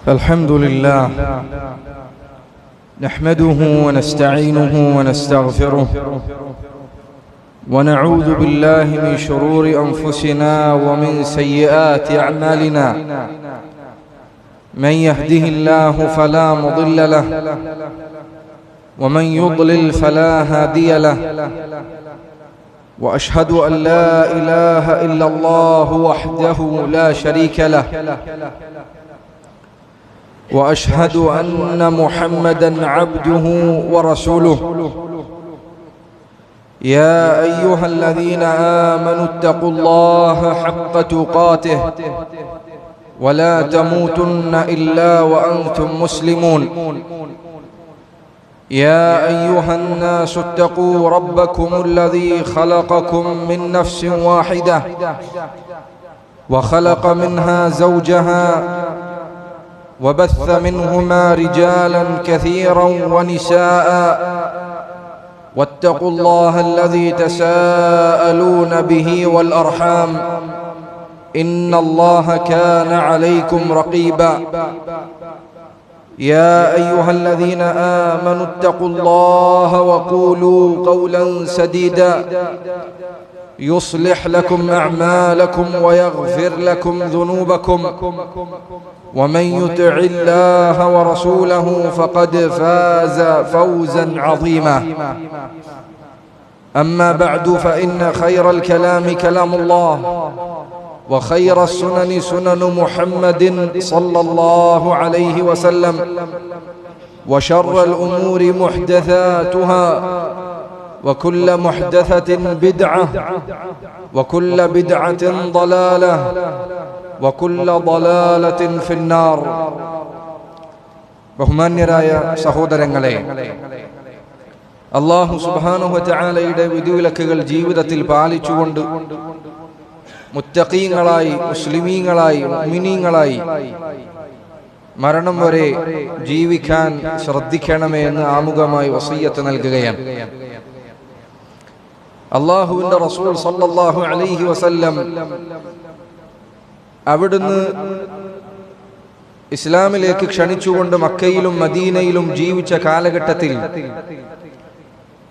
الحمد لله نحمده ونستعينه ونستغفره ونعوذ بالله من شرور أنفسنا ومن سيئات أعمالنا من يهده الله فلا مضل له ومن يضلل فلا هادي له وأشهد أن لا إله إلا الله وحده لا شريك له وأشهد أن محمدًا عبده ورسوله يا أيها الذين آمنوا اتقوا الله حق تقاته ولا تموتن إلا وأنتم مسلمون يا أيها الناس اتقوا ربكم الذي خلقكم من نفس واحدة وخلق منها زوجها وبث منهما رجالا كثيرا ونساء واتقوا الله الذي تساءلون به والأرحام إن الله كان عليكم رقيبا يا أيها الذين آمنوا اتقوا الله وقولوا قولا سديدا يصلح لكم أعمالكم ويغفر لكم ذنوبكم ومن يطع الله ورسوله فقد فاز فوزا عظيما أما بعد فإن خير الكلام كلام الله وخير السنن سنن محمد صلى الله عليه وسلم وشر الأمور محدثاتها وكل محدثة بدعة وكل بدعة ضلالة وكل ضلالة في النار. ബഹുമാന്യരായ സഹോദരങ്ങളെ, അല്ലാഹു സുബ്ഹാനഹു വ തആലയുടെ വിധിവിലക്കുകൾ ജീവിതത്തിൽ പാലിച്ചുകൊണ്ട് മുത്തഖീങ്ങളായി, മുസ്ലിമീങ്ങളായി, മുഅ്മിനീങ്ങളായി മരണം വരെ ജീവിക്കാൻ ശ്രദ്ധിക്കണമേ എന്ന് ആമുഖമായി വസിയ്യത്ത് നൽകുകയാണ്. അല്ലാഹുവിന്റെ റസൂൽ സല്ലല്ലാഹു അലൈഹി വസല്ലം അവിടുന്ന് ഇസ്ലാമിലേക്ക് ക്ഷണിച്ചുകൊണ്ട് മക്കയിലും മദീനയിലും ജീവിച്ച കാലഘട്ടത്തിൽ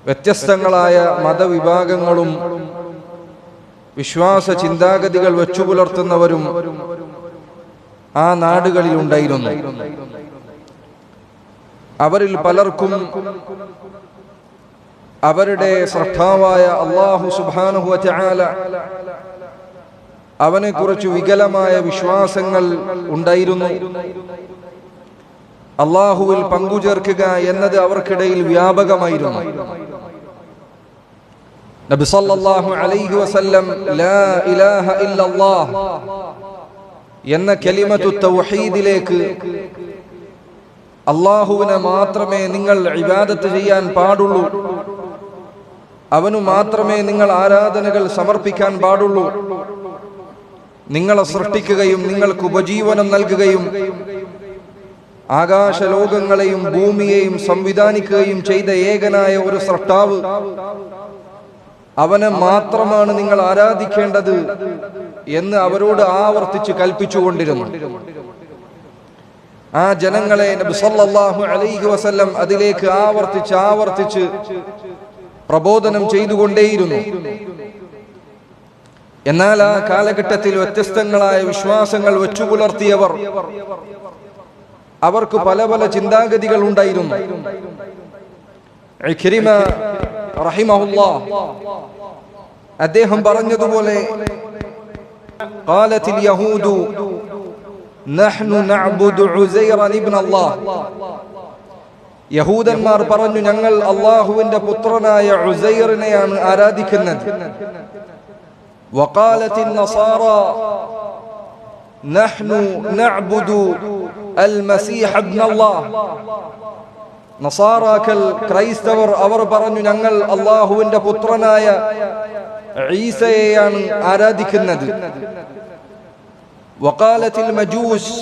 വ്യത്യസ്തങ്ങളായ മതവിഭാഗങ്ങളും വിശ്വാസ ചിന്താഗതികൾ വെച്ചുപുലർത്തുന്നവരും ആ നാടുകളിൽ ഉണ്ടായിരുന്നു. അവരിൽ പലർക്കും അവരുടെ സ്രഷ്ടാവായ അല്ലാഹു സുബ്ഹാനഹു വ തആല അവനെ കുറിച്ച് വികലമായ വിശ്വാസങ്ങൾ ഉണ്ടായിരുന്നു. അല്ലാഹുവിൽ പങ്കുചേർക്കുക എന്നത് അവർക്കിടയിൽ വ്യാപകമായിരുന്നു. നബി സല്ലല്ലാഹു അലൈഹി വസല്ലം ലാ ഇലാഹ ഇല്ലല്ലാഹ് എന്ന കലിമത്തു തൗഹീദിലേക്ക്, അല്ലാഹുവിനെ മാത്രമേ നിങ്ങൾ ഇബാദത്ത് ചെയ്യാൻ പാടുള്ളൂ, അവനു മാത്രമേ നിങ്ങൾ ആരാധനകൾ സമർപ്പിക്കാൻ പാടുള്ളൂ, നിങ്ങളെ സൃഷ്ടിക്കുകയും നിങ്ങൾക്ക് ഉപജീവനം നൽകുകയും ആകാശലോകങ്ങളെയും ഭൂമിയെയും സംവിധാനിക്കുകയും ചെയ്ത ഏകനായ ഒരു സൃഷ്ടാവ്, അവനെ മാത്രമാണ് നിങ്ങൾ ആരാധിക്കേണ്ടത് എന്ന് അവരോട് ആവർത്തിച്ച് കൽപ്പിച്ചുകൊണ്ടിരുന്നു. ആ ജനങ്ങളെ നബി സല്ലല്ലാഹു അലൈഹി വസല്ലം അതിലേക്ക് ആവർത്തിച്ച് പ്രബോധനം ചെയ്തുകൊണ്ടേയിരുന്നു. എന്നാൽ ആ കാലഘട്ടത്തിൽ വ്യത്യസ്തങ്ങളായ വിശ്വാസങ്ങൾ വെച്ചുപുലർത്തിയവർ, അവർക്ക് പല പല ചിന്താഗതികൾ ഉണ്ടായിരുന്നു. ഇക്രിമ റഹിമഹുല്ലാഹ് അദ്ദേഹം പറഞ്ഞതുപോലെ, ഖാലത്തിൽ യഹൂദു നഹ്നു നഅ്ബുദു ഉസൈറൻ ഇബ്ന അല്ലാഹ്, യഹൂദന്മാർ പറഞ്ഞു, ഞങ്ങൾ അല്ലാഹുവിന്റെ പുത്രനായ ഉസൈറിനെയാണ് ആരാധിക്കുന്നത്. വഖാലത്തിൻ നസാറ നഹ്നു നഅ്ബുദു അൽ മസീഹ ഇബ്ന അല്ലാഹ്, നസാറാക്കൾ, ക്രൈസ്തവർ, അവർ പറഞ്ഞു, ഞങ്ങൾ അല്ലാഹുവിന്റെ പുത്രനായ ഈസയെയാണ് ആരാധിക്കുന്നത്. വഖാലത്തിൽ മജൂസ്,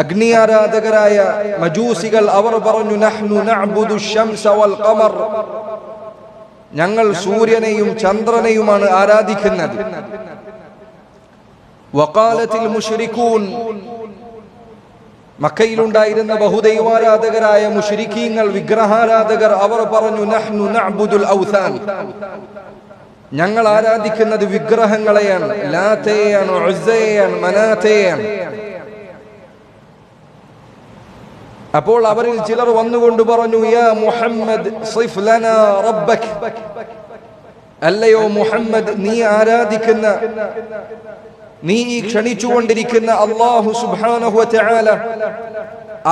അഗ്നി ആരാധകരായ മജൂസികൾ, അവർ പറഞ്ഞു, നഹ്നു നഅ്ബുദു ശംസ വൽ ഖമർ, ഞങ്ങൾ സൂര്യനെയും ചന്ദ്രനെയുമാണ് ആരാധിക്കുന്നത്. വഖാലത്തിൽ മുശ്രികൂൻ, മക്കയിലുണ്ടായിരുന്ന ബഹുദൈവാരാധകരായ മുശ്രിക്കീങ്ങൾ, വിഗ്രഹാരാധകർ, അവർ പറഞ്ഞു നഹ്നു നഅ്ബുദുൽ ഔസാൻ, ഞങ്ങൾ ആരാധിക്കുന്നത് വിഗ്രഹങ്ങളെയാണ്, ലാത്തയെയാണ്, ഉസ്സയെയാണ്, മനാത്തയെയാണ്. അപ്പോൾ അവരിൽ ചിലർ വന്നുകൊണ്ട് പറഞ്ഞു യാ മുഹമ്മദ് സിഫ് ലനാ റബ്ബക, അല്ലയോ മുഹമ്മദ്, നീ ആരാധിക്കുന്ന, നീ ഈ ക്ഷണിച്ചുകൊണ്ടിരിക്കുന്ന അല്ലാഹു സുബ്ഹാനഹു വ തആല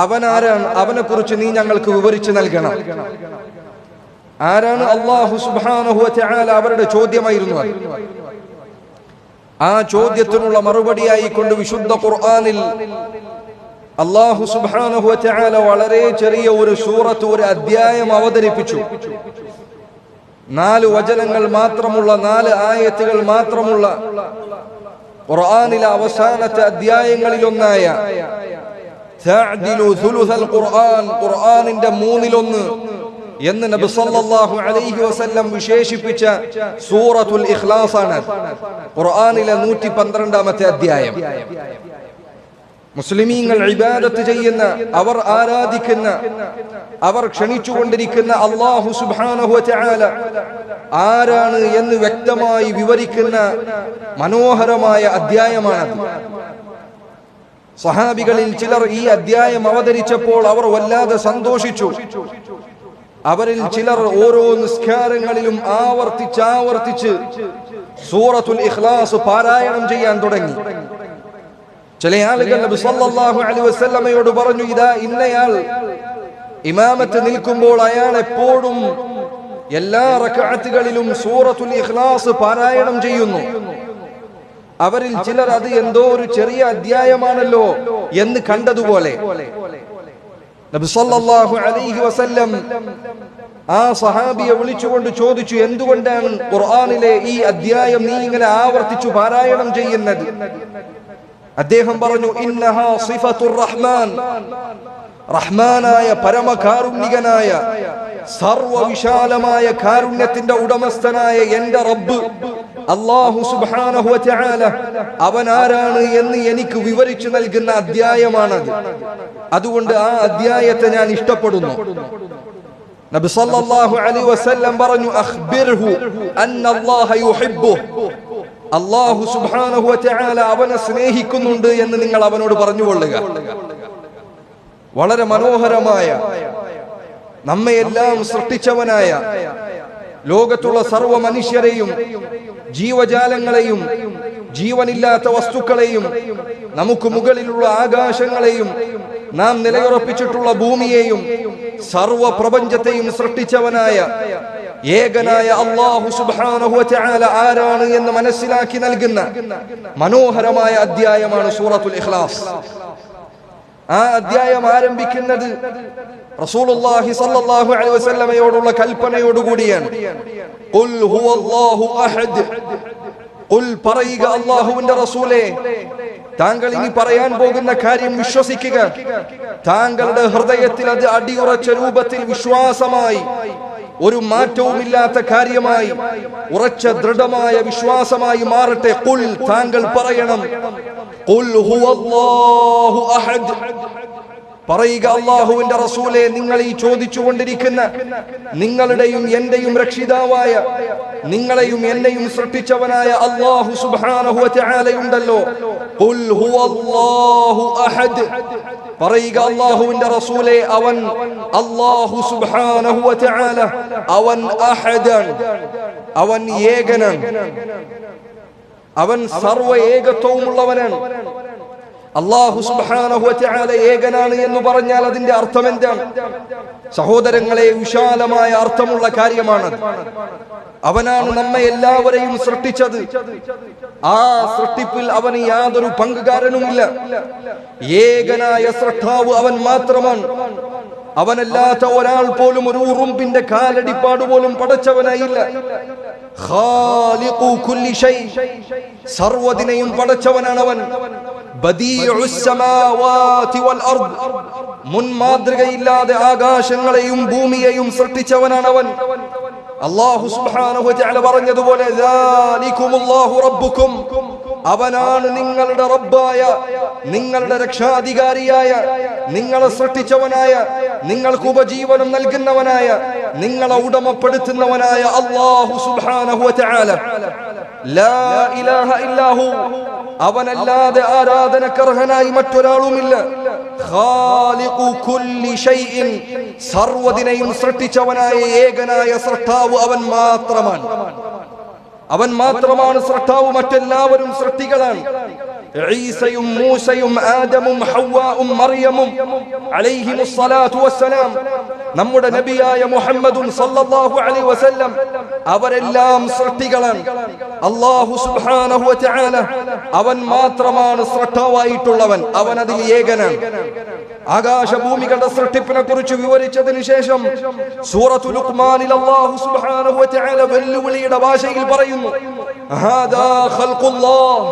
അവനാരാണ്, അവനെ കുറിച്ച് നീ ഞങ്ങൾക്ക് വിവരിച്ചു നൽകണം. ആരാണ് അല്ലാഹു സുബ്ഹാനഹു വ തആല? അവരുടെ ചോദ്യമായിരുന്നു. ആ ചോദ്യത്തിനുള്ള മറുപടിയായി കൊണ്ട് വിശുദ്ധ ഖുർആനിൽ അല്ലാഹു സുബ്ഹാനഹു വ തആല വളരെ ചെറിയ ഒരു സൂറത്ത്, ഒരു അധ്യായം അവതരിപ്പിച്ചു. 4 വചനങ്ങൾ മാത്രമുള്ള, 4 ആയത്തുകൾ മാത്രമുള്ള ഖുർആനിലെ അവസാനത്തെ അധ്യായങ്ങളിലൊന്നായ തഅദിലു സുലുസൽ ഖുർആൻ, ഖുർആനിന്റെ 1/3 എന്ന് നബി സല്ലല്ലാഹു അലൈഹി വസല്ലം വിശേഷിപ്പിച്ച സൂറത്തുൽ ഇഖ്ലാസ് ആണ് ഖുർആനിലെ 112ാമത്തെ അധ്യായം. മുസ്ലിമീങ്ങൾ ഇബാദത്ത് ചെയ്യുന്ന, അവർ ആരാധിക്കുന്ന, അവർ ക്ഷണിച്ചുകൊണ്ടിരിക്കുന്ന അല്ലാഹു സുബ്ഹാനഹു വ തആല ആരാണ് എന്ന് വ്യക്തമായി വിവരിക്കുന്ന മനോഹരമായ അധ്യായമാണ്. സഹാബികളിൽ ചിലർ ഈ അധ്യായം അവതരിച്ചപ്പോൾ അവർ വല്ലാതെ സന്തോഷിച്ചു. അവരിൽ ചിലർ ഓരോ നിസ്കാരങ്ങളിലും ആവർത്തിച്ച് സൂറത്തുൽ ഇഖ്ലാസ് പാരായണം ചെയ്യാൻ തുടങ്ങി. ചില ആളുകൾ നബി സല്ലല്ലാഹു അലൈഹി വസല്ലമയോട് പറഞ്ഞു, ഇതാ ഇന്നയാൾ ഇമാമത്ത് നിൽക്കുമ്പോൾ അയാൾ എപ്പോഴും എല്ലാ റക്അത്തുകളിലും സൂറത്തുൽ ഇഖ്ലാസ് പാരായണം ചെയ്യുന്നു. അവരിൽ ചിലർ അത് എന്തോ ഒരു ചെറിയ അധ്യായമാണല്ലോ എന്ന് കണ്ടതുപോലെ നബി സല്ലല്ലാഹു അലൈഹി വസല്ലം ആ സഹാബിയെ വിളിച്ചുകൊണ്ട് ചോദിച്ചു, എന്തുകൊണ്ടാണ് ഖുർആനിലെ ഈ അധ്യായം നീ ഇങ്ങനെ ആവർത്തിച്ചു പാരായണം ചെയ്യുന്നത്? അദ്ദേഹം പറഞ്ഞു, ഇന്നഹാ സിഫത്തുർ റഹ്മാൻ, റഹ്മാനായ പരമകാരുണ്യകനായ സർവവിശാലമായ കാരുണ്യത്തിന്റെ ഉടമസ്ഥനായ എന്റെ റബ്ബ് അല്ലാഹു സുബ്ഹാനഹു വ തആല അവൻ ആരാണ് എന്ന് എനിക്ക് വിവരിച്ചു നൽകുന്ന അധ്യായമാണത്. അതുകൊണ്ട് ആ അധ്യായത്തെ ഞാൻ ഇഷ്ടപ്പെടുന്നു. നബി സല്ലല്ലാഹു അലൈഹി വസല്ലം പറഞ്ഞു, അഖ്ബിർഹു അന്നല്ലാഹ യുഹിബ്ബുഹു, അല്ലാഹു സുബ്ഹാനഹു വ തആല അവനെ സ്നേഹിക്കുന്നുണ്ട് എന്ന് നിങ്ങൾ അവനോട് പറഞ്ഞുകൊള്ളുക. വളരെ മനോഹരമായ, നമ്മയെല്ലാം സൃഷ്ടിച്ചവനായ, ലോകത്തുള്ള സർവ്വ മനുഷ്യരെയും ജീവജാലങ്ങളെയും ജീവനില്ലാത്ത വസ്തുക്കളെയും നമുക്ക് മുകളിലുള്ള ആകാശങ്ങളെയും നാം നിലയുറപ്പിച്ചിട്ടുള്ള ഭൂമിയെയും സർവ്വ പ്രപഞ്ചത്തെയും സൃഷ്ടിച്ചവനായ ഏകനായ അല്ലാഹു സുബ്ഹാനഹു വ തആല ആരാണ് എന്ന് മനസ്സിലാക്കി നൽകുന്ന മനോഹരമായ അധ്യായമാണ് സൂറത്തുൽ ഇഖ്ലാസ്. ആ അധ്യായം ആരംഭിക്കുന്നത് റസൂലുള്ളാഹി സ്വല്ലല്ലാഹു അലൈഹി വസല്ലമയോടുള്ള കൽപ്പനയോടുകൂടിയാണ്. ഖുൽ ഹുവല്ലാഹു അഹദ്, ഖുൽ പറയുക അല്ലാഹുവിന്റെ റസൂലേ, താങ്കൾ ഇനി പറയാൻ പോകുന്ന കാര്യം വിശ്വസിക്കുക. താങ്കളുടെ ഹൃദയത്തിൽ അത് അടിയുറച്ച രൂപത്തിൽ വിശ്വാസമായി, ഒരു മാറ്റവുമില്ലാത്ത കാര്യമായി, ഉറച്ച ദൃഢമായ വിശ്വാസമായി മാറട്ടെ. ഖുൽ, താങ്കൾ പറയണം, ഖുൽ ഹുവല്ലാഹു അഹദ്, പറയുക അല്ലാഹുവിന്റെ റസൂലേ, നിങ്ങൾ ഈ ചോദിച്ചുകൊണ്ടിരിക്കുന്ന നിങ്ങളുടെയും എന്റെയും രക്ഷിതാവായ, നിങ്ങളെയും എന്നെയും സൃഷ്ടിച്ചവനായ അല്ലാഹു സുബ്ഹാനഹു വ തആലയുണ്ടല്ലോ, ഖുൽ ഹുവല്ലാഹു അഹദ്, പറയുക അല്ലാഹുവിന്റെ റസൂലേ, അവൻ അല്ലാഹു സുബ്ഹാനഹു വ തആല അവൻ അഹദാണ്, അവൻ ഏകനാണ്, അവൻ സർവ്വ ഏകത്വമുള്ളവനാണ്. അല്ലാഹു സുബ്ഹാനഹു വ തആല ഏകനാണ് എന്ന് പറഞ്ഞാൽ അതിന്റെ അർത്ഥം എന്താണ്? സഹോദരങ്ങളെ, വിശാലമായ അർത്ഥമുള്ള കാര്യമാണ്. അവനാണ് നമ്മെ എല്ലാവരെയും സൃഷ്ടിച്ചത്. ആ സൃഷ്ടിപ്പിൽ അവന് യാതൊരു പങ്കുകാരനുമില്ല. ഏകനായ സൃഷ്ടാവ് അവൻ മാത്രമാണ്. അവനല്ലാത്ത ഒരാൾ പോലും ഒരു ഉറുമ്പിന്റെ കാലടിപ്പാട് പോലും പടച്ചവനായില്ല. ഖാലിഖു കുല്ലി ഷൈ, സർവ്വതിനെയും പടച്ചവനാണ് അവൻ. ബദീഉസ് സമാവാതി വൽ അർദ്, മുൻമാതൃകയില്ലാതെ ആകാശങ്ങളെയും ഭൂമിയെയും സൃഷ്ടിച്ചവനാണ് അവൻ. അല്ലാഹു സുബ്ഹാനഹു വ തആല പറഞ്ഞതുപോലെ, ദാലികുമുല്ലാഹു റബ്ബുക്കും, അവനാണ് നിങ്ങളുടെ റബ്ബായ, നിങ്ങളുടെ രക്ഷാധികാരിയായ, നിങ്ങളെ സൃഷ്ടിച്ചവനായ, നിങ്ങൾക്ക് ഉപജീവനം നൽകുന്നവനായ, നിങ്ങളെ ഉടമപ്പെടുത്തുന്നവനായ അല്ലാഹു സുബ്ഹാനഹു വ തആല. ലാ ഇലാഹ ഇല്ലാഹു, അവനല്ലാതെ ആരാധനക്കർഹനായി മറ്റൊരാളുമില്ല. ഖാലിഖു കുല്ലി ഷൈഇൻ, സർവ്വതിനെയും സൃഷ്ടിച്ചവനായ ഏകനായ സൃഷ്ടാവ് അവൻ മാത്രമാണ്. അവൻ മാത്രമാണ് സൃഷ്ടാവ്, മറ്റെല്ലാവരും സൃഷ്ടികളാണ്. ഈസയും മൂസയും ആദമും ഹവ്വാഉം മറിയമും അലൈഹിമുസ് സ്വലാത്തു വസ്സലാം, നമ്മുടെ നബിയായ മുഹമ്മദുൻ സല്ലല്ലാഹു അലൈഹി വസല്ലം, അവരെല്ലാം സൃഷ്ടികളാണ്. അല്ലാഹു സുബ്ഹാനഹു വ തആല അവൻ മാത്രമാണ് സൃഷ്ടാവായിട്ടുള്ളവൻ, അവൻ അതിൽ ഏകനാണ്. ആകാശഭൂമികളുടെ സൃഷ്ടിപ്പിനെ കുറിച്ച് വിവരിച്ചതിനു ശേഷം സൂറത്തുൽ ലുഖ്മാനിൽ അല്ലാഹു സുബ്ഹാനഹു വ തആല വെല്ലുവിളിയുടെ ഭാഷയിൽ പറയുന്നു, ഹാദാ ഖൽഖുല്ലാഹ്,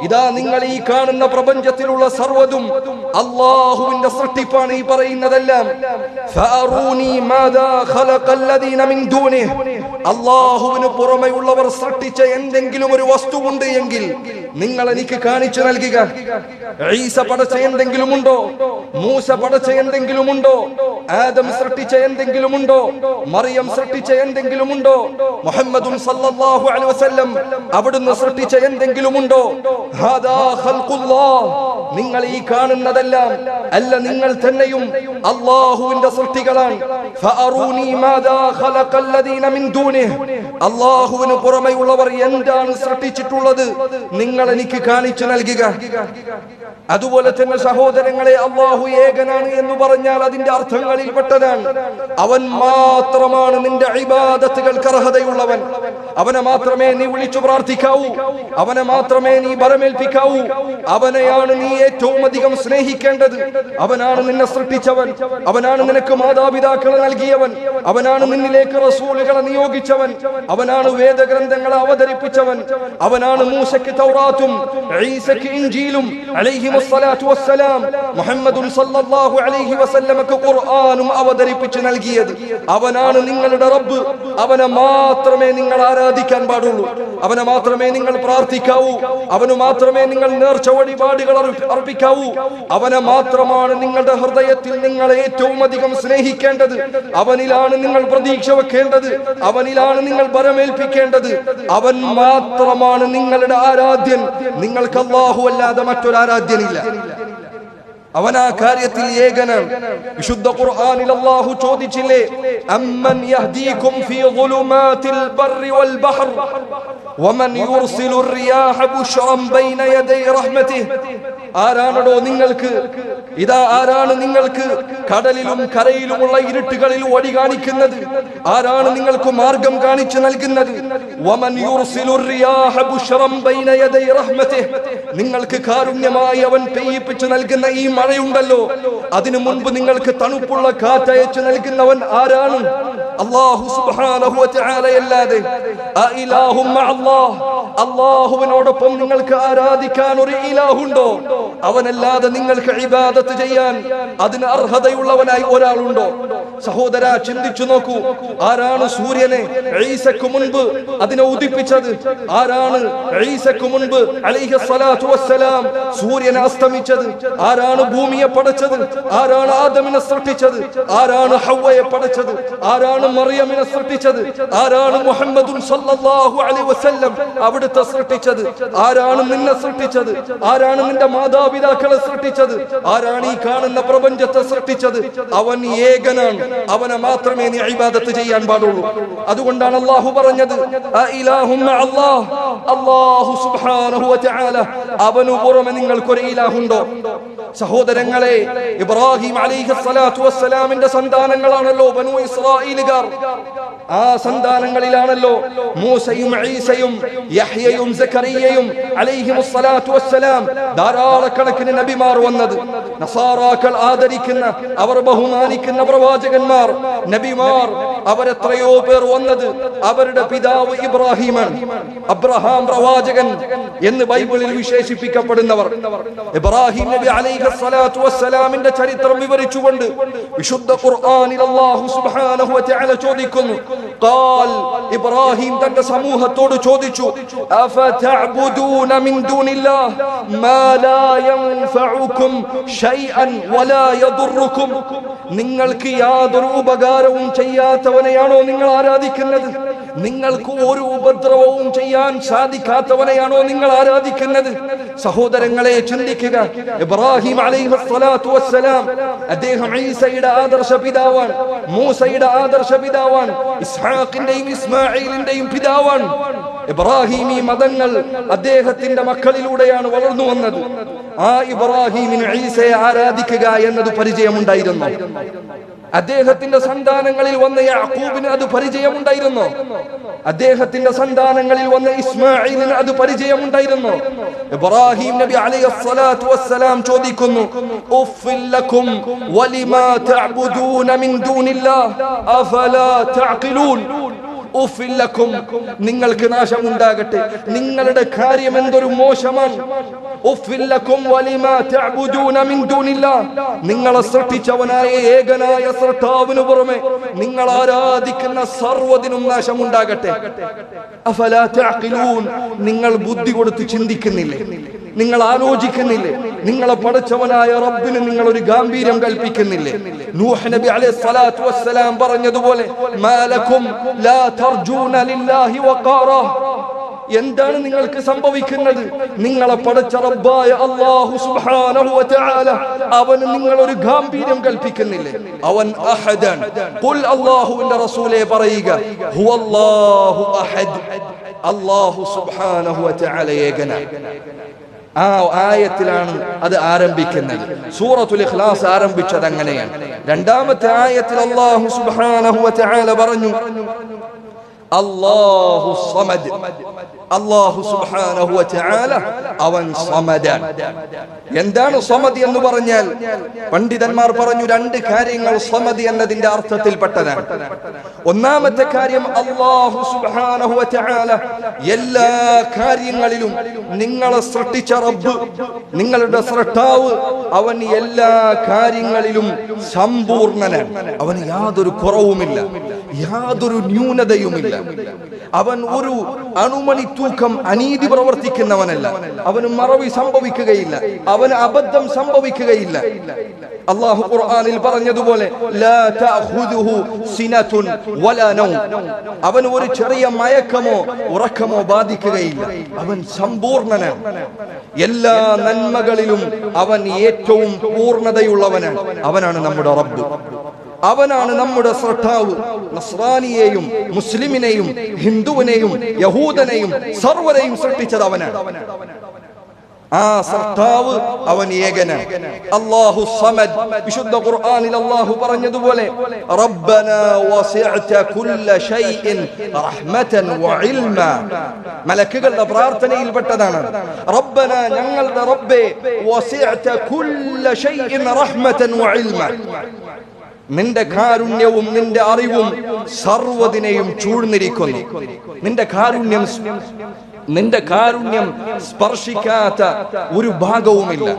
ഇതാ നിങ്ങൾ ഈ കാണുന്ന പ്രപഞ്ചത്തിലുള്ള സർവ്വതും അല്ലാഹുവിന്റെ സൃഷ്ടിപ്പാണ്. ഈ പറയുന്നതെല്ലാം ഫഅറൂനി മാദാ ഖലഖല്ലദീന മിൻ ദൂനിഹി, അല്ലാഹുവിന് പുറമെയുള്ളവർ സൃഷ്ടിച്ച എന്തെങ്കിലും ഒരു വസ്തുവുണ്ട് എങ്കിൽ നിങ്ങൾ എനിക്ക് കാണിച്ചു നൽകുക. ഈസ പടച്ച എന്തെങ്കിലും ഉണ്ടോ? മൂസ പടച്ച എന്തെങ്കിലും ഉണ്ടോ? ആദം സൃഷ്ടിച്ച എന്തെങ്കിലും ഉണ്ടോ? മറിയം സൃഷ്ടിച്ച എന്തെങ്കിലും ഉണ്ടോ? മുഹമ്മദുൻ സല്ലല്ലാഹു അലൈഹി വസല്ലം അവിടുന്ന് സൃഷ്ടിച്ച എന്തെങ്കിലും ഉണ്ടോ? ഹാദാ ഖൽഖുല്ലാഹ്, നിങ്ങൾ ഈ കാണുന്നതെല്ലാം അല്ല, നിങ്ങൾ തന്നെയും അല്ലാഹുവിന്റെ സൃഷ്ടികളാണ്. ഫഅറൂനി മാദാ ഖലഖല്ലദീന മിൻ ദൂനിഹി, അല്ലാഹുവിന് പുറമെയുള്ളവർ എന്താണ് സൃഷ്ടിച്ചിട്ടുള്ളത് നിങ്ങൾ എനിക്ക് കാണിച്ചു നൽകുക. അതുപോലെ തന്നെ സഹോദരങ്ങളെ, അല്ലാഹു ഏകനാണ് എന്ന് പറഞ്ഞാൽ അതിന്റെ അർത്ഥങ്ങളിൽ പെട്ടതാണ് അവൻ മാത്രമാണ് നിന്റെ ഇബാദത്തുകൾക്ക് അർഹതയുള്ളവൻ. അവനെ മാത്രമേ നീ വിളിച്ചു പ്രാർത്ഥിക്കാവൂ, അവനെ മാത്രമേ നീ ബലമേൽപ്പിക്കാവൂ, അവനെയാണ് നീ ഏറ്റവും അധികം സ്നേഹിക്കേണ്ടത്. അവനാണ് നിന്നെ സൃഷ്ടിച്ചവൻ, അവനാണ് നിനക്ക് മാതാപിതാക്കളെ നൽകിയവൻ, അവനാണ് നിന്നിലേക്ക് റസൂലുകളെ നിയോഗിച്ചവൻ, അവനാണ് വേദഗ്രന്ഥങ്ങളെ അവതരിപ്പിച്ചവൻ, അവനാണ് മൂസയ്ക്ക് തൗറാത്തും ഈസയ്ക്ക് ഇൻജീലും അലൈഹിമുസ്സലാത്തു വസ്സലാം മുഹമ്മദുൻ സല്ലല്ലാഹു അലൈഹി വസല്ലമക്ക് ഖുർആനും അവതരിപ്പിച്ചു നൽകിയത്. അവനാണ് നിങ്ങളുടെ റബ്ബ്, അവനെ മാത്രമേ നിങ്ങൾ ആരാധിക്കാൻ പാടുള്ളൂ, അവനെ മാത്രമേ നിങ്ങൾ പ്രാർത്ഥിക്കാവൂ, അവന് മാത്രമേ നിങ്ങൾ നേർച്ച വഴിപാടുകൾ അർപ്പിക്കാവൂ, അവനെ മാത്രമാണ് നിങ്ങളുടെ ഹൃദയത്തിൽ നിങ്ങൾ ഏറ്റവും അധികം സ്നേഹിക്കേണ്ടത്, അവനിലാണ് നിങ്ങൾ പ്രതീക്ഷ വെക്കേണ്ടത്, അവനിലാണ് നിങ്ങൾ ബലമേൽപ്പിക്കേണ്ടത്. അവൻ മാത്രമാണ് നിങ്ങളുടെ ആരാധ്യൻ, നിങ്ങൾക്ക് അല്ലാഹു അല്ലാതെ മറ്റൊരു ആരാധ്യനില്ല. അവൻ ആ കാര്യത്തിൽ ഏകനാണ്. വിശുദ്ധ ഖുർആനിൽ അല്ലാഹു ചോദിച്ചില്ലേ, അമ്മൻ യഹ്ദീകും ഫീ ളുലുമാതിൽ ബർരി വൽ ബഹർ വമൻ യുർസിലു റിയാഹ ബുശ്റൻ ബൈന യദൈ റഹ്മതിഹി, ആരാണോ നിങ്ങൾക്ക്, ഇതാ ആരാണ് നിങ്ങൾക്ക് കടലിലും കരയിലുമുള്ള ഇരുട്ടുകളിൽ വഴി കാണിക്കുന്നത്, ആരാണ് നിങ്ങൾക്ക് മാർഗം കാണിച്ചു നൽകുന്നത്. വമൻ യുർസിലു റിയാഹ ബുശ്റൻ ബൈന യദൈ റഹ്മതിഹി, നിങ്ങൾക്ക് കാരുണ്യമായി അവൻ പെയ്യിപ്പിച്ചു നൽകുന്ന ഈ മഴയുണ്ടല്ലോ, അതിനു മുൻപ് നിങ്ങൾക്ക് തണുപ്പുള്ള കാറ്റയച്ചു നൽകുന്നവൻ ആരാണ്? അല്ലാഹു സുബ്ഹാനഹു വ തആല അല്ലാതെ. അഇലാഹും മഅല്ലാഹ്, അല്ലാഹുവിനോടൊപ്പം നിങ്ങൾക്ക് ആരാധിക്കാൻ ഒരു ഇലാഹുണ്ടോ? അവനല്ലാതെ നിങ്ങൾക്ക് ഇബാദത്ത് ചെയ്യാൻ അതിന് അർഹതയുള്ളവനായി ഒരാളുണ്ടോ? സഹോദര, ചിന്തിച്ചു നോക്കൂ, ആരാണ് സൂര്യനെ ഈസയ്ക്ക് മുൻപ് അതിനെ ഉദിപ്പിച്ചത്? ആരാണ് ഈസയ്ക്ക് മുൻപ് അലൈഹിസ്സലാത്തു വസ്സലാം സൂര്യനെ അസ്തമിച്ചത്? ആരാണ് ഭൂമിയെ പടച്ചത്? ആരാണ് ആദമിനെ സൃഷ്ടിച്ചത്? ആരാണ് ഹവ്വയെ പടച്ചത്? ആരാണ് മറിയമിനെ സൃഷ്ടിച്ചത്? ആരാണ് മുഹമ്മദുൻ സല്ലല്ലാഹു അലൈഹി വസല്ലം അവിടുത്തെ സൃഷ്ടിച്ചത്? ആരാണ് നിന്നെ സൃഷ്ടിച്ചത്? ആരാണ് നിന്റെ മാതാപിതാക്കളെ സൃഷ്ടിച്ചത്? ആരാണ് ഈ കാണുന്ന പ്രപഞ്ചത്തെ സൃഷ്ടിച്ചത്? അവൻ ഏകനാണ്, അവനെ മാത്രമേ നീ ഇബാദത്ത് ചെയ്യാൻ പാടുള്ളൂ. അതുകൊണ്ടാണ് അല്ലാഹു പറഞ്ഞത്, അഇലാഹും മഅല്ലാഹ്, അല്ലാഹു സുബ്ഹാനഹു വ തആല അവനു പുറമെ നിങ്ങൾക്കൊരു ഇലാഹുണ്ടോ? സഹോദരങ്ങളെ, ഇബ്രാഹിം അലൈഹിസ്സലാത്തു വസ്സലാമിന്റെ സന്താനങ്ങളാണല്ലോ ബനൂ ഇസ്രായേലുകാർ. ആ സന്താനങ്ങളിലാണല്ലോ മൂസയും ഈസയും യഹ്യയും സക്കരിയയും അലൈഹിമുസ്സലാത്തു വസ്സലാം ധാരാളക്കണക്കിന് നബിമാർ വന്നത്. നസാറാക്കൾ ആദരിക്കുന്ന, അവർ ബഹുമാനിക്കുന്ന പ്രവാചകന്മാർ, നബിമാർ, അവരെത്രയോ പേർ വന്നത് അവരുടെ പിതാവ് ഇബ്രാഹിമാണ്. അബ്രഹാം പ്രവാചകൻ എന്ന് ബൈബിളിൽ വിശേഷിപ്പിക്കപ്പെടുന്നവർ. ഇബ്രാഹിം നബി അലൈഹിസ്സലാത്തു വസ്സലാമിന്റെ ചരിത്രം വിവരിച്ചുകൊണ്ട് വിശുദ്ധ ഖുർആനിൽ അല്ലാഹു സുബ്ഹാനഹു വ തആല ചോദിക്കുന്നു, ഖാൽ, ഇബ്രാഹിം തന്റെ സമൂഹത്തോട് ചോദിച്ചു, അഫതഅബുദൂന മിൻ ദൂനില്ലാഹ് മാ ലാ യൻഫഉകും ശൈഅൻ വലാ യദുറുകും. നിങ്ങൾക്ക് യാതൊരു ഉപകാരവും ചെയ്യാത്തവനെയാണോ നിങ്ങൾ ആരാധിക്കുന്നത്? നിങ്ങൾക്ക് ഒരു ഉപദ്രവവും ചെയ്യാൻ സാധിക്കാത്തവനെയാണോ നിങ്ങൾ ആരാധിക്കുന്നത്? സഹോദരങ്ങളെ, ചിന്തിക്കുക. ഇബ്രാഹിം അലൈഹിസ്സലാത്തു വസ്സലാം അദ്ദേഹം ഈസയുടെ ആദർശ പിതാവാണ്, മൂസയുടെ ആദർശ പിതാവാണ്, ഇസ്ഹാഖിന്റെയും ഇസ്മാഈലിന്റെയും പിതാവാണ്. ഇബ്രാഹിമി മതങ്ങൾ അദ്ദേഹത്തിന്റെ മക്കളിലൂടെയാണ് വളർന്നു വന്നത്. ആ ഇബ്രാഹിമിന് ഈസയെ ആരാധിക്കുക എന്നത് പരിചയമുണ്ടായിരുന്നു. അദ്ദേഹത്തിന്റെ സന്താനങ്ങളിൽ വന്ന യാക്കൂബിന് അത് പരിചയമുണ്ടായിരുന്നു. അദ്ദേഹത്തിന്റെ സന്താനങ്ങളിൽ വന്ന ഇസ്മാഈലിന് അത് പരിചയമുണ്ടായിരുന്നു. ഇബ്രാഹിം നബി അലൈഹിസ്സലാത്തു വസ്സലാം ചോദിക്കുന്നു, ഉഫ്ഫിൽ ലക്കും വലിമാ തഅബുദൂന മിൻ ദൂനില്ലാഹ് അഫലാ തഅഖിലൂൻ. ഉഫ്ഫില്ലക്കും, നിങ്ങൾക്ക് നാശമുണ്ടാകട്ടെ, നിങ്ങളുടെ കാര്യം എന്തൊരു മോശമാണ്. ഉഫ്ഫില്ലക്കും വലിമാ തഅബുദൂന മിൻ ദൂനില്ലാഹ്, നിങ്ങളെ സൃഷ്ടിച്ചവനായ ഏകനായ സൃഷ്ടാവിനു പുറമെ നിങ്ങൾ ആരാധിക്കുന്ന സർവ്വതിനും നാശമുണ്ടാകട്ടെ. അഫലാ തഅഖിലൂൻ, നിങ്ങൾ ബുദ്ധി കൊടുത്ത് ചിന്തിക്കുന്നില്ലേ? നിങ്ങൾ ആലോചിക്കുന്നില്ലേ? നിങ്ങളെ പടച്ചവനായ റബ്ബിന് നിങ്ങൾ ഒരു ഗാംഭീര്യം കൽപ്പിക്കുന്നില്ലേ? നൂഹ് നബി അലൈഹിസ്സലാത്തു വസ്സലാം പറഞ്ഞതുപോലെ, മാലക്കും ലാ തർജൂന ലില്ലാഹി വഖാറാ, എന്താണ് നിങ്ങൾക്ക് സംഭവിക്കുന്നത്? നിങ്ങളെ പടച്ച റബ്ബായ അല്ലാഹു സുബ്ഹാനഹു വ തആല അവന് നിങ്ങൾ ഒരു ഗാംഭീര്യം കൽപ്പിക്കുന്നില്ലേ? അവൻ അഹദൻ. ഖുൽ, അല്ലാഹുവിന്റെ റസൂലേ പറയുക, ഹുവല്ലാഹു അഹദ്, അല്ലാഹു സുബ്ഹാനഹു വ തആല ഏകനാണ്. ആ ആയത്തിലാണ് അത് ആരംഭിക്കുന്നത്. സൂറത്തുൽ ഇഖ്ലാസ് ആരംഭിച്ചത് അങ്ങനെയാണ്. രണ്ടാമത്തെ ആയത്തിൽ അല്ലാഹു സുബ്ഹാനഹു വ തആല പറഞ്ഞു, അല്ലാഹു സമദ്, അല്ലാഹു സുബ്ഹാനഹു വ തആല അവൻ സമദാൻ. എന്താണ് സമദ് എന്ന് പറഞ്ഞാൽ? പണ്ഡിതന്മാർ പറഞ്ഞു രണ്ട് കാര്യങ്ങൾ സമദ് എന്നതിന്റെ അർത്ഥത്തിൽപ്പെട്ടതാണ്. ഒന്നാമത്തെ കാര്യം, അല്ലാഹു സുബ്ഹാനഹു വ തആല എല്ലാ കാര്യങ്ങളിലും നിങ്ങളെ സൃഷ്ടിച്ച റബ്ബ്, നിങ്ങളുടെ സൃഷ്ടാവ്, അവൻ എല്ലാ കാര്യങ്ങളിലും സമ്പൂർണ്ണനാണ്. അവന് യാതൊരു കുറവുമില്ല, യാതൊരു ന്യൂനതയുമില്ല. അവൻ ഒരു അണുമണി തൂക്കം അനീതി പ്രവർത്തിക്കുന്നവനല്ല. അവന് മറവി സംഭവിക്കുകയില്ല, അവന് അബദ്ധം സംഭവിക്കുകയില്ല. അല്ലാഹു ഖുർആനിൽ പറഞ്ഞതുപോലെ, ലാ തഅഖുദുഹു സിനതുൻ വലാ നൗം, അവന് ഒരു ചെറിയ മയക്കമോ ഉറക്കമോ ബാധിക്കുകയില്ല. അവൻ സമ്പൂർണ്ണനാണ്. എല്ലാ നന്മകളിലും അവൻ ഏറ്റവും പൂർണ്ണതയുള്ളവനാണ്. അവനാണ് നമ്മുടെ റബ്ബ്, അവനാണ് നമ്മുടെ സൃഷ്ടാവ്. നസ്രാനിയെയും മുസ്ലിമിനെയും ഹിന്ദുവിനെയും യഹൂദനെയും സർവരെയും സൃഷ്ടിച്ചത് അവനാണ്. ആ സൃഷ്ടാവ് അവൻ ഏകനാണ്. അല്ലാഹു സമദ്. വിശുദ്ധ ഖുർആനിൽ അല്ലാഹു പറഞ്ഞതുപോലെ, റബ്ബനാ വസിഅത കുല്ല ശൈഇൻ റഹ്മതൻ വഇൽമ. മലക്കുകളുടെ പ്രാർത്ഥനയിൽപ്പെട്ടതാണ്. റബ്ബനാ, ഞങ്ങളുടെ റബ്ബേ, വസിഅത കുല്ല ശൈഇൻ റഹ്മതൻ വഇൽമ, നിന്റെ കാരുണ്യവും നിന്റെ അറിവും സർവ്വതിനെയും ചൂഴ്ന്നിരിക്കുന്നു. നിന്റെ കാരുണ്യം സ്പർശിക്കാത്ത ഒരു ഭാഗവുമില്ല.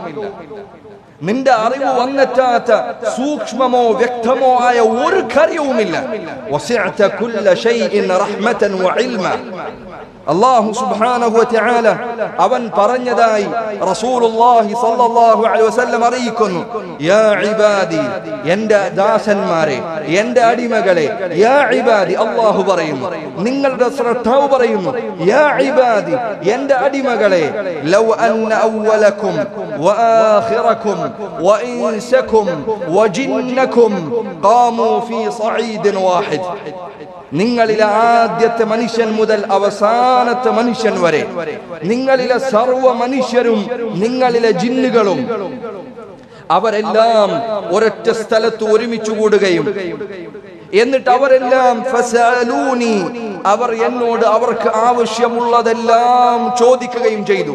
നിന്റെ അറിവ് വന്നെത്താത്ത സൂക്ഷ്മമോ വ്യക്തമോ ആയ ഒരു കാര്യവുമില്ല. വസിഅത കുല്ല ശൈഇൻ റഹ്മതൻ വഇൽമ. അല്ലാഹു സുബ്ഹാനഹു വ തആല അവൻ പറഞ്ഞതായി റസൂലുള്ളാഹി സ്വല്ലല്ലാഹു അലൈഹി വസല്ലം അറിയിക്കുന്നു, യാ ഇബാദി, എൻ്റെ ദാസന്മാരെ, എൻ്റെ അടിമകളെ, യാ ഇബാദി, അല്ലാഹു പറയുന്നു, നിങ്ങളുടെ സൃഷ്ടാവ് പറയുന്നു, യാ ഇബാദി, എൻ്റെ അടിമകളെ, ലൗ അന്ന അവ്വലക്കും വആഖിറക്കും വഇൻസക്കും വജിന്നക്കും ഖാമൂ ഫീ സഈദിൻ വാഹിദ്, നിങ്ങളിലെ ആദ്യത്തെ മനുഷ്യൻ മുതൽ അവസാനത്തെ മനുഷ്യൻ വരെ, നിങ്ങളിലെ സർവ്വ മനുഷ്യരും നിങ്ങളിലെ ജിന്നുകളും അവരെല്ലാം ഒരൊറ്റ സ്ഥലത്ത് ഒരുമിച്ച് കൂടുകയും എന്നിട്ട് അവരെല്ലാം ഫസഅലൂനി, അവർ എന്നോട് അവർക്ക് ആവശ്യമുള്ളതെല്ലാം ചോദിക്കുകയും ചെയ്തു.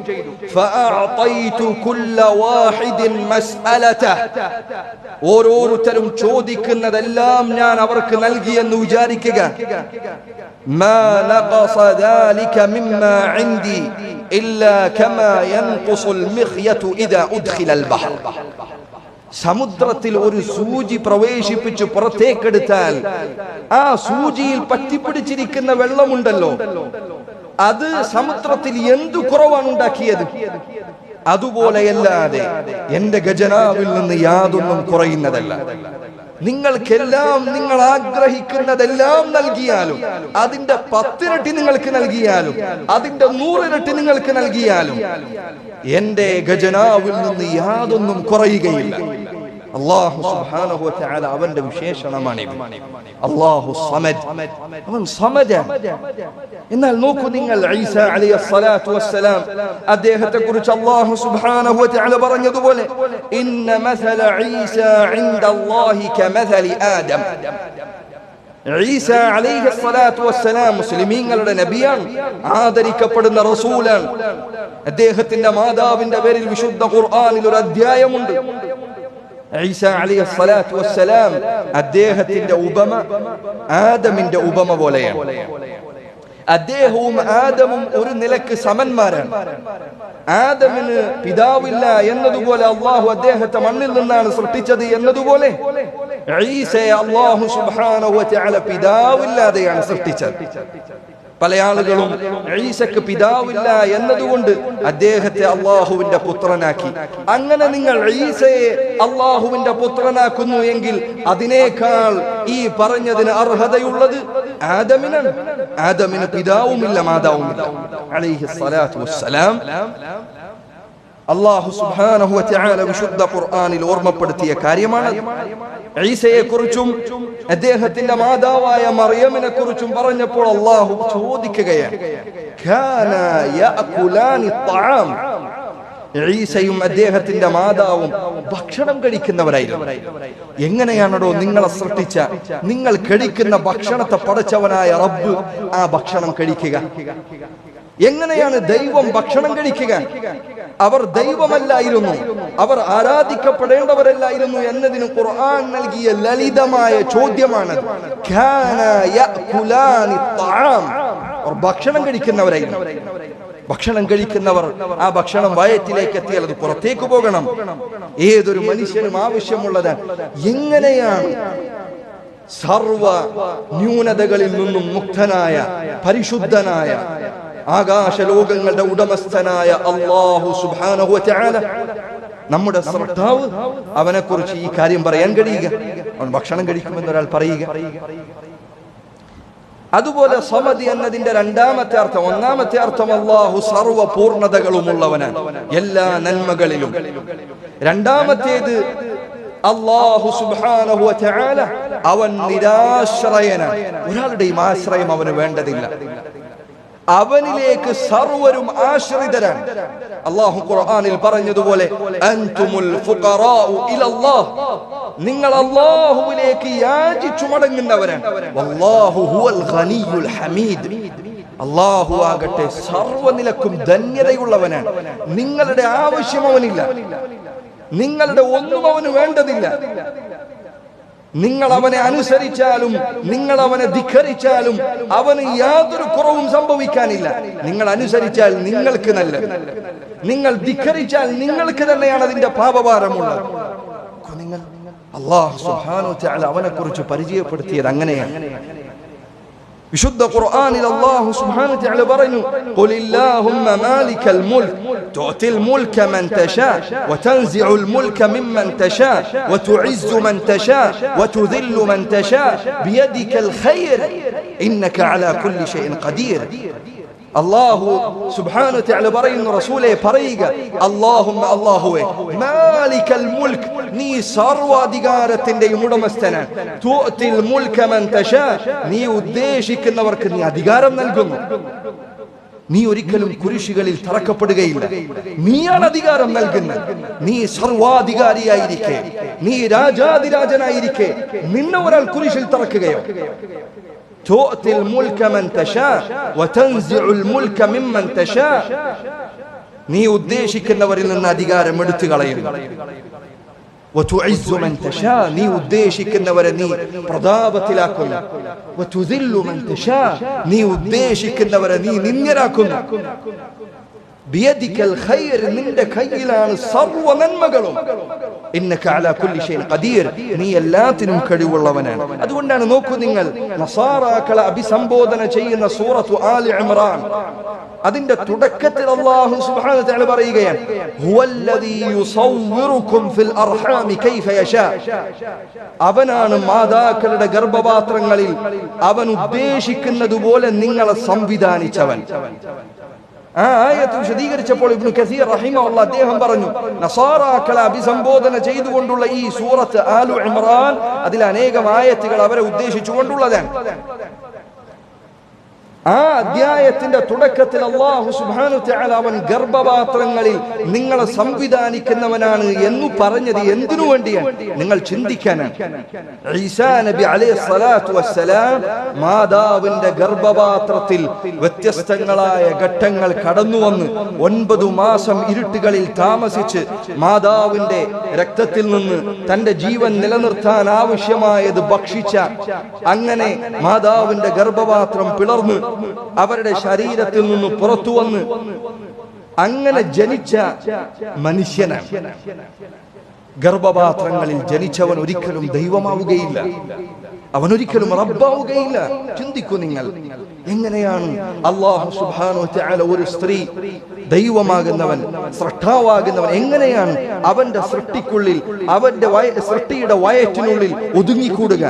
ഫഅഅതൈതു കുല്ല വാഹിദിൻ മസ്അലതഹ, ഓരോരുത്തരും ചോദിക്കുന്നതെല്ലാം ഞാൻ അവർക്ക് നൽകിയെന്ന് വിചാരിക്കുക. മാ നഖസ ദാലിക മിമ്മാ ഇൻദി ഇല്ലാ കമാ യൻഖുസുൽ മിഖ്യതു ഇദാ ഉദ്ഖിലൽ ബഹർ. സമുദ്രത്തിൽ ഒരു സൂചി പ്രവേശിപ്പിച്ച് പുറത്തേക്കെടുത്താൽ ആ സൂചിയിൽ പറ്റിപ്പിടിച്ചിരിക്കുന്ന വെള്ളമുണ്ടല്ലോ, അത് സമുദ്രത്തിൽ എന്തു കുറവാണ് ഉണ്ടാക്കിയത്? അതുപോലെയല്ലാതെ എന്റെ ഖജനാവിൽ നിന്ന് യാതൊന്നും കുറയുന്നതല്ല. നിങ്ങൾക്കെല്ലാം നിങ്ങൾ ആഗ്രഹിക്കുന്നതെല്ലാം നൽകിയാലും, അതിന്റെ 10 ഇരട്ടി നിങ്ങൾക്ക് നൽകിയാലും, അതിന്റെ 100 ഇരട്ടി നിങ്ങൾക്ക് നൽകിയാലും എന്റെ ഖജനാവിൽ നിന്ന് യാതൊന്നും കുറയുകയില്ല. അല്ലാഹു സുബ്ഹാനഹു വ തആല അവന്റെ വിശേഷണമാണ് അല്ലാഹു സമദ്. അവൻ സമദാണ്. എന്നാൽ നോക്കൂ നിങ്ങൾ, ഈസ അലൈഹിസ്സലാത്തു വസ്സലാം അദ്ദേഹത്തെ കുറിച്ച് അല്ലാഹു സുബ്ഹാനഹു വ തആല പറഞ്ഞതുപോലെ ഇന്ന മസല ഈസ ഇൻദല്ലാഹി കമസലി ആദം. ഈസ അലൈഹിസ്സലാത്തു വസ്സലാം മുസ്ലിമീങ്ങളുടെ നബിയാണ്, ആദരിക്കപ്പെടുന്ന റസൂലാണ്. അദ്ദേഹത്തിന്റെ മാതാവിന്റെ പേരിൽ വിശുദ്ധ ഖുർആനിൽ ഒരു അധ്യായമുണ്ട്. ഈസ അലൈഹിസ്സലാത്തു വസ്സലാം അദ്ദേഹത്തിന്റെ ഉപമ ആദമിന്റെ ഉപമ പോലെയാണ്. അദ്ദേഹവും ആദമും ഒരു നിലക്ക് സമന്മാരാണ്. ആദമിന് പിതാവില്ല എന്നതുപോലെ അള്ളാഹു അദ്ദേഹത്തെ മണ്ണിൽ നിന്നാണ് സൃഷ്ടിച്ചത് എന്നതുപോലെ ഈസയെ അള്ളാഹു സുബ്ഹാനഹു വ തആല പിതാവില്ലാതെയാണ് സൃഷ്ടിച്ചത്. പല ആളുകളും ഈസക്ക് പിതാവില്ല എന്നതുകൊണ്ട് അദ്ദേഹത്തെ അള്ളാഹുവിന്റെ പുത്രനാക്കി. അങ്ങനെ നിങ്ങൾ ഈസയെ അള്ളാഹുവിന്റെ പുത്രനാക്കുന്നു എങ്കിൽ അതിനേക്കാൾ ഈ പറഞ്ഞതിന് അർഹതയുള്ളത് ആദമിനാണ്. ആദമിന് പിതാവുമില്ല മാതാവുമില്ല. അലൈഹിസ്സലാത്തു വസ്സലാം അല്ലാഹു സുബ്ഹാനഹു വ തആല വിശുദ്ധ ഖുർആനിൽ ഓർമ്മപ്പെടുത്തിയ കാര്യമാണ്. ഈസയെ കുറിച്ചും അദ്ദേഹത്തിന്റെ മാതാവായ മറിയമിനെ കുറിച്ചും പറഞ്ഞപ്പോൾ അല്ലാഹു ചോദിക്കുകയാണ്, കാന യഅകുലാനി ത്വആം. ഈസയും അദ്ദേഹത്തിന്റെ മാതാവും ഭക്ഷണം കഴിക്കുന്നവരായിരുന്നു. എങ്ങനെയാണോ നിങ്ങളെ സൃഷ്ടിച്ച നിങ്ങൾ കഴിക്കുന്ന ഭക്ഷണത്തെ പടച്ചവനായ റബ്ബ് ആ ഭക്ഷണം കഴിക്കുക? എങ്ങനെയാണ് ദൈവം ഭക്ഷണം കഴിക്കുക? അവർ ദൈവമല്ലായിരുന്നു, അവർ ആരാധിക്കപ്പെടേണ്ടവരല്ലായിരുന്നു എന്നതിന് ഖുർആൻ നൽകിയ ലളിതമായ ചോദ്യമാണ്. അവർ ഭക്ഷണം കഴിക്കുന്നവരായിരുന്നു. ഭക്ഷണം കഴിക്കുന്നവർ ആ ഭക്ഷണം വയറ്റിലേക്ക് എത്തിയാൽ അത് പുറത്തേക്ക് പോകണം. ഏതൊരു മനുഷ്യനും ആവശ്യമുള്ളതാണ്. എങ്ങനെയാണ് സർവ ന്യൂനതകളിൽ നിന്നും മുക്തനായ പരിശുദ്ധനായ ആകാശലോകങ്ങളുടെ ഉടമസ്ഥനായ അല്ലാഹു സുബ്ഹാനഹു വ തആല നമ്മുടെ സ്രഷ്ടാവ് അവനെ കുറിച്ച് ഈ കാര്യം പറയാൻ കഴിയുക? അവൻ ഭക്ഷണം കഴിക്കുമെന്ന് ഒരാൾ പറയുക? അതുപോലെ സമദ് എന്നതിന്റെ രണ്ടാമത്തെ അർത്ഥം, ഒന്നാമത്തെ അർത്ഥം അല്ലാഹു സർവ പൂർണ്ണതകളും ഉള്ളവനാണ് എല്ലാ നന്മകളിലും. രണ്ടാമത്തേത് അല്ലാഹു സുബ്ഹാനഹു വ തആല അവൻ നിരാശ്രയനാണ്. ഒരാളുടെയും ആശ്രയം അവന് വേണ്ടതില്ല. അവനിലേക്ക് സർവരും ആശ്രിതരാണ്. അല്ലാഹു ഖുർആനിൽ പറഞ്ഞതുപോലെ അൻതുമുൽ ഫുഖറാഉ ഇലല്ലാഹ്, നിങ്ങൾ അല്ലാഹുവിലേക്ക് യാചിച്ചു മടങ്ങുന്നവരാണ്. വല്ലാഹു ഹുവൽ ഗനിയുൽ ഹമീദ്, അല്ലാഹു ആകട്ടെ സർവ്വനിലക്കും ധന്യതയുള്ളവനാണ്. നിങ്ങളുടെ ആവശ്യം അവനില്ല, നിങ്ങളുടെ ഒന്നും അവന് വേണ്ടതില്ല. നിങ്ങൾ അവനെ അനുസരിച്ചാലും നിങ്ങൾ അവനെ ധിക്കരിച്ചാലും അവന് യാതൊരു കുറവും സംഭവിക്കാനില്ല. നിങ്ങൾ അനുസരിച്ചാൽ നിങ്ങൾക്ക് നല്ലത്, നിങ്ങൾ ധിക്കരിച്ചാൽ നിങ്ങൾക്ക് തന്നെയാണ് അതിന്റെ പാപഭാരമുള്ളത്. നിങ്ങൾ അല്ലാഹു സുബ്ഹാനഹു വ തആല അവനെ കുറിച്ച് പരിചയപ്പെടുത്തിയത് അങ്ങനെയാണ്. വിശുദ്ധ ഖുർആനിൽ അല്ലാഹു സുബ്ഹാനഹു വ തആല പറഞ്ഞു, ഖുലില്ലാഹുമ്മ മാലിക്കൽ മുൽക് തുഅതിൽ മുൽക മൻ തശാ വതൻസിഉൽ മുൽക മിമ്മൻ തശാ വതുഇസ്സു മൻ തശാ വതുദില്ലു മൻ തശാ ബിയദികൽ ഖൈർ ഇന്നക അലാ കുല്ലി ഷൈഇൻ ഖദീർ. അല്ലാഹു സുബ്ഹാനഹു വ തആല പറയുന്നു, റസൂലേ പറയുക, അല്ലാഹുമ്മ അല്ലാഹുവേ, മാലിക്കൽ മുൽക്, നീ സർവാധികാരത്തിന്റെയും ഉടമസ്ഥനാണ്. തുഅതിൽ മുൽക മൻ തശാ, നീ ഉദ്ദേശിക്കുന്നവർക്ക് നീ അധികാരം നൽകുന്നു. നീ ഒരിക്കലും കുരിശുകളിൽ തറക്കപ്പെടുകയില്ല. നീയാണ് അധികാരം നൽകുന്നത്. നീ സർവാധികാരിയായിരിക്കെ, നീ രാജാതിരാജനായിരിക്കെ നിന്നെ ഒരാൾ കുരിശിൽ തറക്കുകയോ? തുഅ്തിൽ മുൽക മൻ തശാ വതൻസിഉൽ മുൽക മിമ്മൻ തശാ. നീ ഉദ്ദേശിക്കുന്നവരിൽ നിന്ന് അധികാരം എടുത്തു കളയുന്നു. വതുഇസ്സു മൻ തശാ, നീ ഉദ്ദേശിക്കുന്നവരെ നീ പ്രതാപത്തിലാക്കുന്നു. വതുദില്ലു മൻ തശാ, നീ ഉദ്ദേശിക്കുന്നവരെ നീ നിന്ദ്യരാക്കുന്നു. ബിയദിക്കൽ ഖൈർ, നിന്റെ കയ്യിലാണ് സർവ്വ നന്മകളും. ഇന്നക അലാ കുല്ലി ഷൈഇൻ ഖദീർ, നീ എല്ലാത്തിനും കഴിവുള്ളവനാണ്. അതുകൊണ്ടാണ് നോക്കൂ നിങ്ങൾ, നസാറാക്കളെ അഭിസംബോധന ചെയ്യുന്ന സൂറത്തു ആലി ഇംറാൻ, അതിന്റെ തുടക്കത്തിൽ അല്ലാഹു സുബ്ഹാനഹു വ തആല പറയുകയാണ്, ഹുവല്ലദീ യുസവ്വിറുകും ഫിൽ അർഹാമി കൈഫ യശാ. അവനാണ് മാതാക്കളുടെ ഗർഭപാത്രങ്ങളിൽ അവൻ ഉദ്ദേശിക്കുന്നതുപോലെ നിങ്ങളെ സംവിധാനിച്ചവൻ. ആ ആയത്ത് വിശദീകരിച്ചപ്പോൾ ഇബ്നു കസീർ റഹിമഹുല്ലാഹ് അദ്ദേഹം പറഞ്ഞു, നസാറാക്കളെ അഭിസംബോധന ചെയ്തുകൊണ്ടുള്ള ഈ സൂറത്ത് ആലു ഇംറാൻ, അതിൽ അനേകം ആയത്തുകൾ അവരെ ഉദ്ദേശിച്ചുകൊണ്ടുള്ളതാണ്. ആ അധ്യായത്തിന്റെ തുടക്കത്തിൽ അല്ലാഹു സുബ്ഹാനഹു വതആല അവൻ ഗർഭപാത്രങ്ങളിൽ നിങ്ങളെ സംവിധാനിക്കുന്നവനാണ് എന്ന് പറഞ്ഞത് എന്തിനു വേണ്ടിയാണ്? നിങ്ങൾ ചിന്തിക്കാനാണ്. ഈസാ നബി അലൈഹി സ്വലാത്തു വസ്സലാം മാതാവിന്റെ ഗർഭപാത്രത്തിൽ വ്യത്യസ്തങ്ങളായ ഘട്ടങ്ങൾ കടന്നു വന്ന് 9 മാസം ഇരുട്ടുകളിൽ താമസിച്ച് മാതാവിന്റെ രക്തത്തിൽ നിന്ന് തന്റെ ജീവൻ നിലനിർത്താൻ ആവശ്യമായത് ഭക്ഷിച്ച, അങ്ങനെ മാതാവിന്റെ ഗർഭപാത്രം പിളർന്ന് അവരുടെ ശരീരത്തിൽ നിന്ന് പുറത്തു വന്ന് അങ്ങനെ ജനിച്ച മനുഷ്യനാണ്. ഗർഭപാത്രങ്ങളിൽ ജനിച്ചവൻ ഒരിക്കലും ദൈവമാവുകയില്ല, അവനൊരിക്കലും റബ്ബാവുകയില്ല. ചിന്തിക്കൂ നിങ്ങൾ, എങ്ങനെയാണ് അല്ലാഹു സുബ്ഹാനഹു വ തആല ഒരു സ്ത്രീ ദൈവമാകുന്നവൻ, സൃഷ്ടാവാകുന്നവൻ, എങ്ങനെയാണ് അവന്റെ സൃഷ്ടിക്കുള്ളിൽ, അവന്റെ സൃഷ്ടിയുടെ വയറ്റിനുള്ളിൽ ഒതുങ്ങിക്കൂടുക?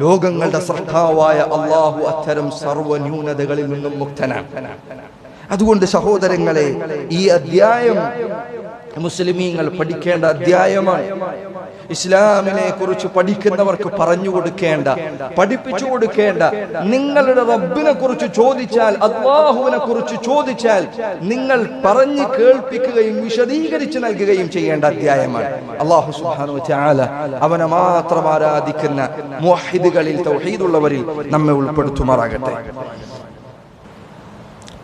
ലോകങ്ങളുടെ സൃഷ്ടാവായ അല്ലാഹു അത്തരം സർവ്വ ന്യൂനതകളിൽ നിന്നും മുക്തനാണ്. അതുകൊണ്ട് സഹോദരങ്ങളെ, ഈ അധ്യായം മുസ്ലിമീങ്ങൾ പഠിക്കേണ്ട അധ്യായമാണ്. ഇസ്ലാമിനെ കുറിച്ച് പഠിക്കുന്നവർക്ക് പറഞ്ഞു കൊടുക്കേണ്ട, പഠിപ്പിച്ചു കൊടുക്കേണ്ട, നിങ്ങളുടെ റബ്ബിനെ കുറിച്ച് ചോദിച്ചാൽ, അല്ലാഹുവിനെ കുറിച്ച് ചോദിച്ചാൽ നിങ്ങൾ പറഞ്ഞു കേൾപ്പിക്കുകയും വിശദീകരിച്ച് നൽകുകയും ചെയ്യേണ്ട അധ്യായമാണ്. അല്ലാഹു സുബ്ഹാനഹു വ തആല അവനെ മാത്രം ആരാധിക്കുന്ന മുവഹ്ഹിദുകളിൽ, തൗഹീദുള്ളവരിൽ നമ്മെ ഉൾപ്പെടുത്തുമാറാകട്ടെ.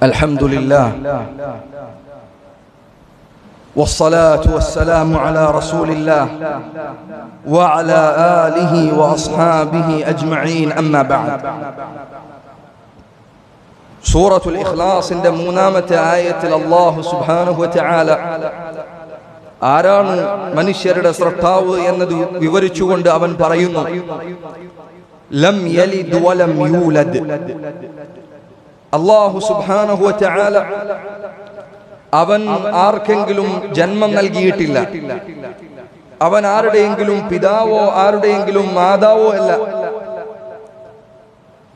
അൽഹംദുലില്ലാഹ് والصلاة والسلام على رسول الله وعلى آله وأصحابه أجمعين أما بعد. سورة الإخلاص عند മൂന്നാമത്തെ ആയത്തിൽ അല്ലാഹു സുബ്ഹാനഹു വ തആല ആരാണ് മനുഷ്യരുടെ സൃഷ്ടാവ് എന്നത് വിവരിച്ചുകൊണ്ട് അവൻ പറയുന്നു, ലം യലിദ് വലം യൂലദ്. അല്ലാഹു സുബ്ഹാനഹു വ തആല അവൻ ആർക്കെങ്കിലും ജന്മം നൽകിയിട്ടില്ല. അവൻ ആരുടെയെങ്കിലും പിതാവോ ആരുടെയെങ്കിലും മാതാവോ അല്ല.